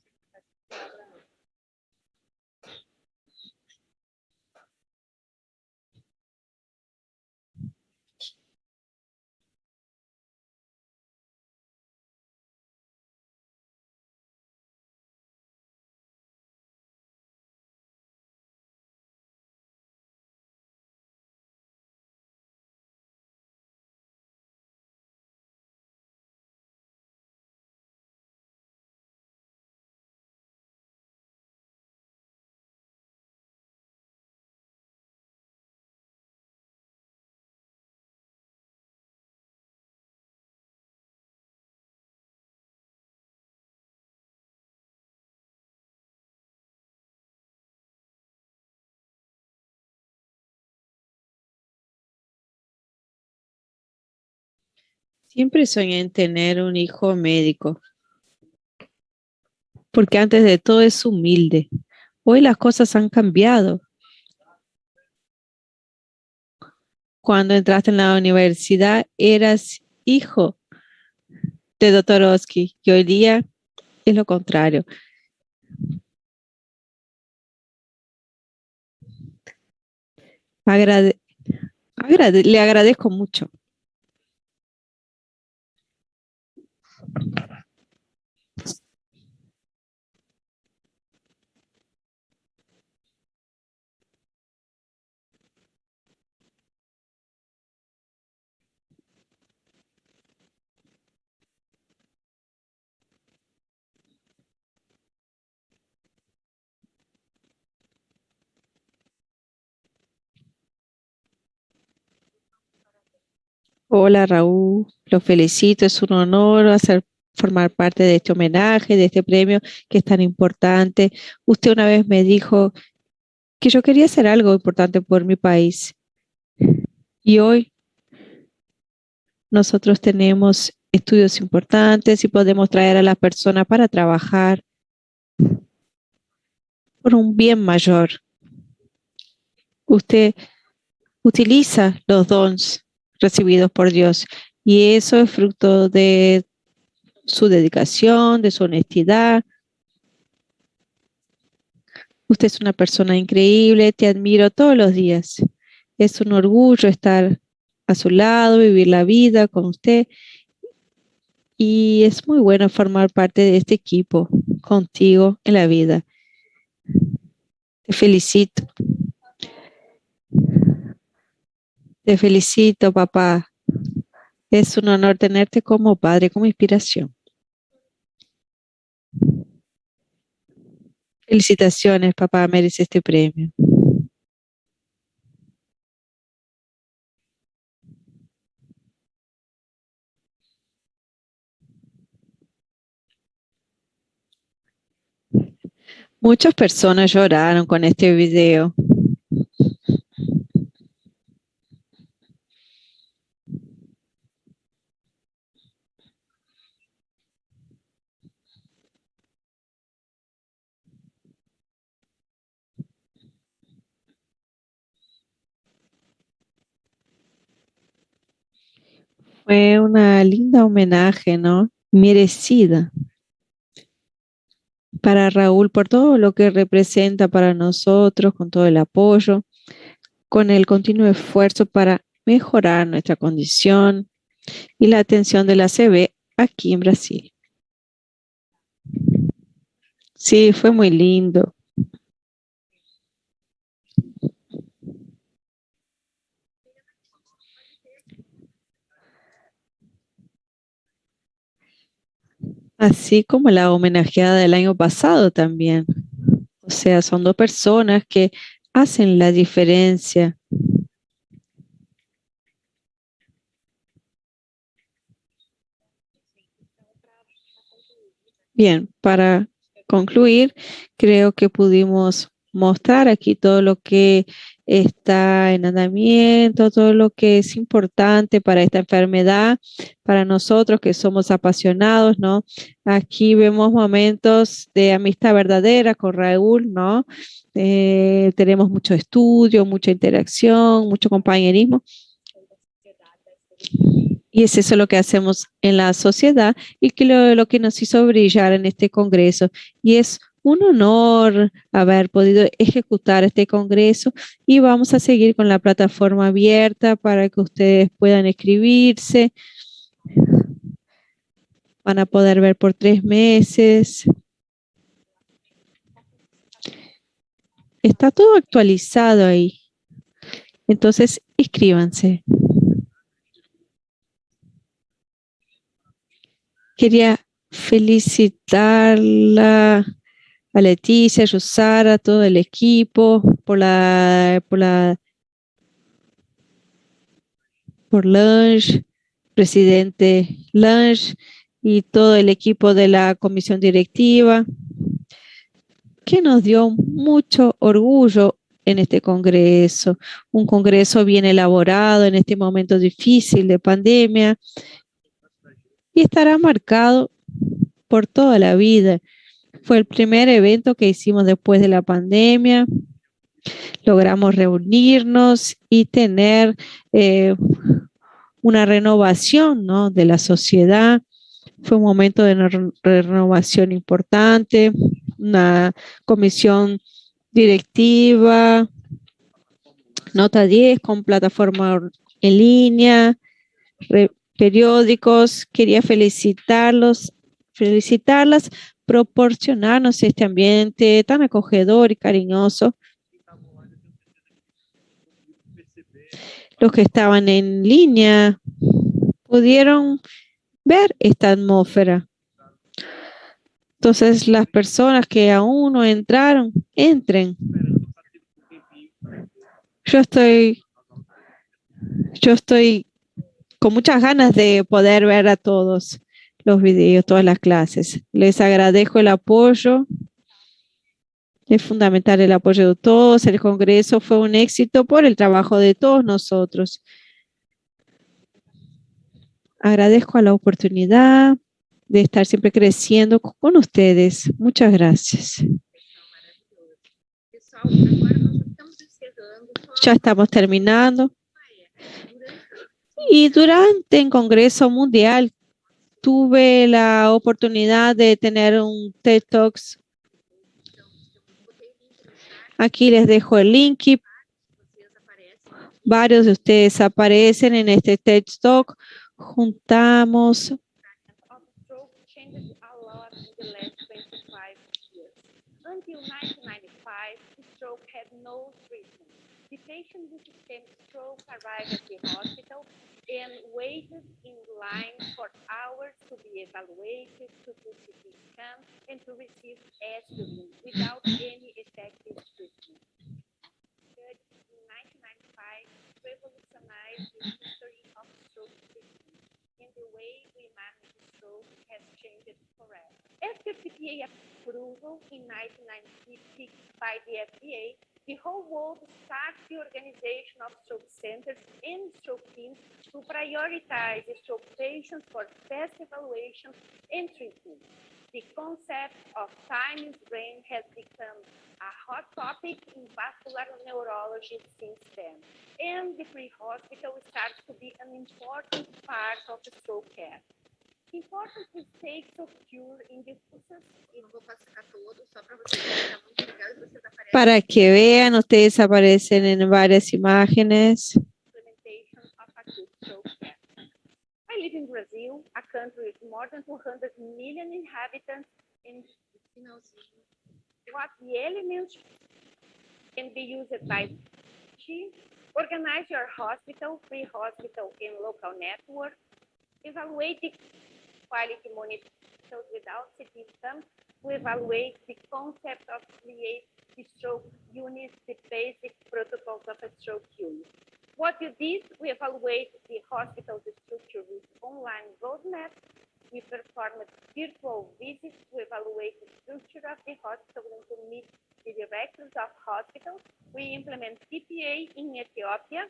Siempre soñé en tener un hijo médico, porque antes de todo es humilde. Hoy las cosas han cambiado. Cuando entraste en la universidad, eras hijo de Dr. Oski, y hoy día es lo contrario. Le agradezco mucho. Hola Raúl, lo felicito, es un honor formar parte de este homenaje, de este premio que es tan importante. Usted una vez me dijo que yo quería hacer algo importante por mi país, y hoy nosotros tenemos estudios importantes y podemos traer a las personas para trabajar por un bien mayor. Usted utiliza los dones recibidos por Dios, y eso es fruto de su dedicación, de su honestidad. Usted es una persona increíble, te admiro todos los días. Es un orgullo estar a su lado, vivir la vida con usted, y es muy bueno formar parte de este equipo contigo en la vida. Te felicito. Te felicito, papá. Es un honor tenerte como padre, como inspiración. Felicitaciones, papá, merece este premio. Muchas personas lloraron con este video. Fue una linda homenaje, ¿no? Merecida para Raúl por todo lo que representa para nosotros, con todo el apoyo, con el continuo esfuerzo para mejorar nuestra condición y la atención de la CB aquí en Brasil. Sí, fue muy lindo. Así como la homenajeada del año pasado también. O sea, son dos personas que hacen la diferencia. Bien, para concluir, creo que pudimos mostrar aquí todo lo que está en andamiento, todo lo que es importante para esta enfermedad, para nosotros que somos apasionados, ¿no? Aquí vemos momentos de amistad verdadera con Raúl, ¿no? Tenemos mucho estudio, mucha interacción, mucho compañerismo. Y es eso lo que hacemos en la sociedad y que lo que nos hizo brillar en este congreso. Y es un honor haber podido ejecutar este congreso y vamos a seguir con la plataforma abierta para que ustedes puedan inscribirse. Van a poder ver por 3 meses. Está todo actualizado ahí. Entonces, inscríbanse. Quería felicitarla a Leticia, a Yusara, a todo el equipo por Lange, presidente Lange y todo el equipo de la comisión directiva, que nos dio mucho orgullo en este congreso, un congreso bien elaborado en este momento difícil de pandemia y estará marcado por toda la vida. Fue el primer evento que hicimos después de la pandemia. Logramos reunirnos y tener una renovación, ¿no?, de la sociedad. Fue un momento de renovación importante, una comisión directiva, nota 10 con plataforma en línea, periódicos. Quería felicitarlas, proporcionarnos este ambiente tan acogedor y cariñoso. Los que estaban en línea pudieron ver esta atmósfera. Entonces, las personas que aún no entraron, entren. Yo estoy con muchas ganas de poder ver a todos los videos, todas las clases. Les agradezco el apoyo. Es fundamental el apoyo de todos. El congreso fue un éxito por el trabajo de todos nosotros. Agradezco a la oportunidad de estar siempre creciendo con ustedes. Muchas gracias. Ya estamos terminando. Y durante el Congreso Mundial tuve la oportunidad de tener un TED Talks. Aquí les dejo el link. Varios de ustedes aparecen en este TED Talk. Juntamos Until 1995, stroke had no treatment. The patient with ischemic stroke arrived at the hospital and waited in line for hours to be evaluated, to do CT scan, and to receive aspirin without any effective treatment. But in 1995, revolutionized the history of stroke treatment, and the way we manage stroke has changed forever. After CPA approval in 1996 by the FDA, the whole world started the organization of stroke centers and stroke teams to prioritize stroke patients for fast evaluation and treatment. The concept of time is brain has become a hot topic in vascular neurology since then, and the pre-hospital starts to be an important part of the stroke care. Important mistakes occur in the process. Y no vou passar todo, só para vocês verem, muito legal, vocês aparecem. Para que vean, ustedes aparecen en varias imágenes. Implementation of acute stroke care. I live in Brazil, a country with more than 200 million inhabitants, and what the elements can be used by organize your hospital, pre-hospital, and local network, evaluate the quality monitors without CT scan, to evaluate the concept of create the stroke units, the basic protocols of a stroke unit. What we did, we evaluate the hospital's structure with online roadmap. We performed virtual visits to evaluate the structure of the hospital and to meet the directors of hospitals. We implement CPA in Ethiopia.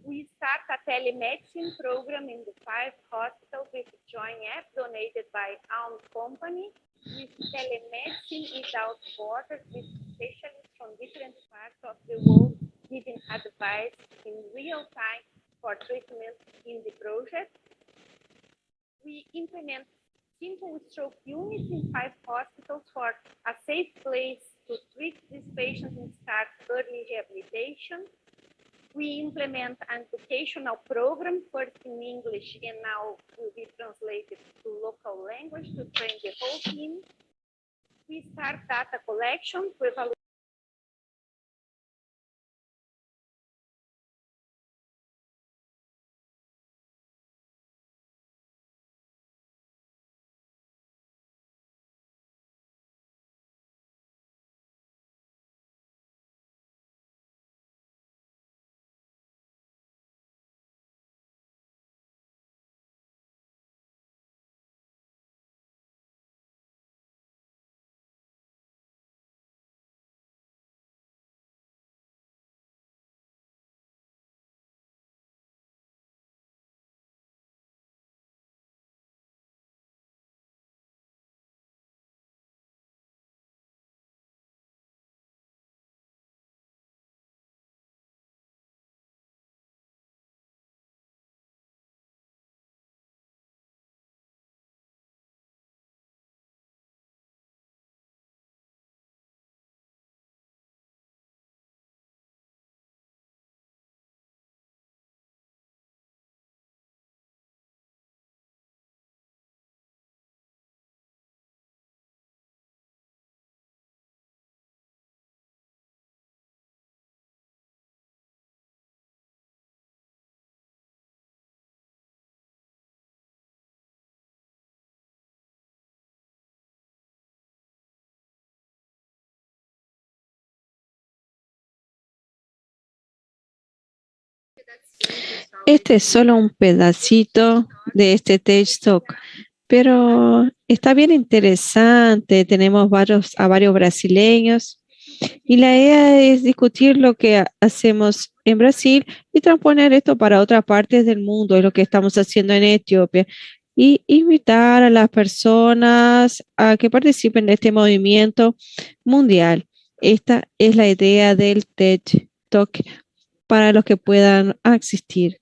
We start a telemedicine program in the 5 hospitals with a joint app donated by our company. With telemedicine without borders, with specialists from different parts of the world giving advice in real time for treatment in the project. We implement simple stroke units in 5 hospitals for a safe place to treat these patients and start early rehabilitation. We implement an educational program, first in English and now will be translated to local language to train the whole team. We start data collection to evaluate Este es solo un pedacito de este TED Talk, pero está bien interesante. Tenemos a varios brasileños y la idea es discutir lo que hacemos en Brasil y transponer esto para otras partes del mundo, es lo que estamos haciendo en Etiopía, y invitar a las personas a que participen de este movimiento mundial. Esta es la idea del TED Talk para los que puedan asistir.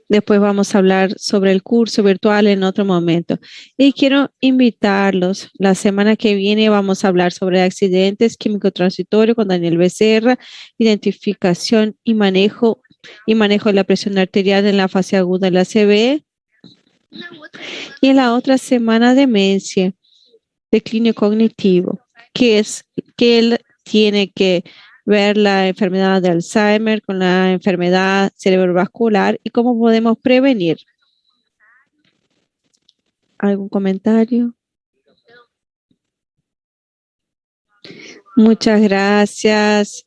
Después vamos a hablar sobre el curso virtual en otro momento. Y quiero invitarlos. La semana que viene vamos a hablar sobre accidentes químico-transitorios con Daniel Becerra, identificación y manejo de la presión arterial en la fase aguda de la CVE. Y en la otra semana, demencia, declinio cognitivo, que es que él tiene que ver la enfermedad de Alzheimer con la enfermedad cerebrovascular y cómo podemos prevenir. ¿Algún comentario? Muchas gracias.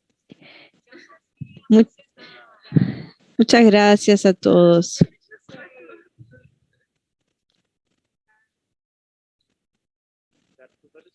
Muchas gracias a todos. Certo, tutores?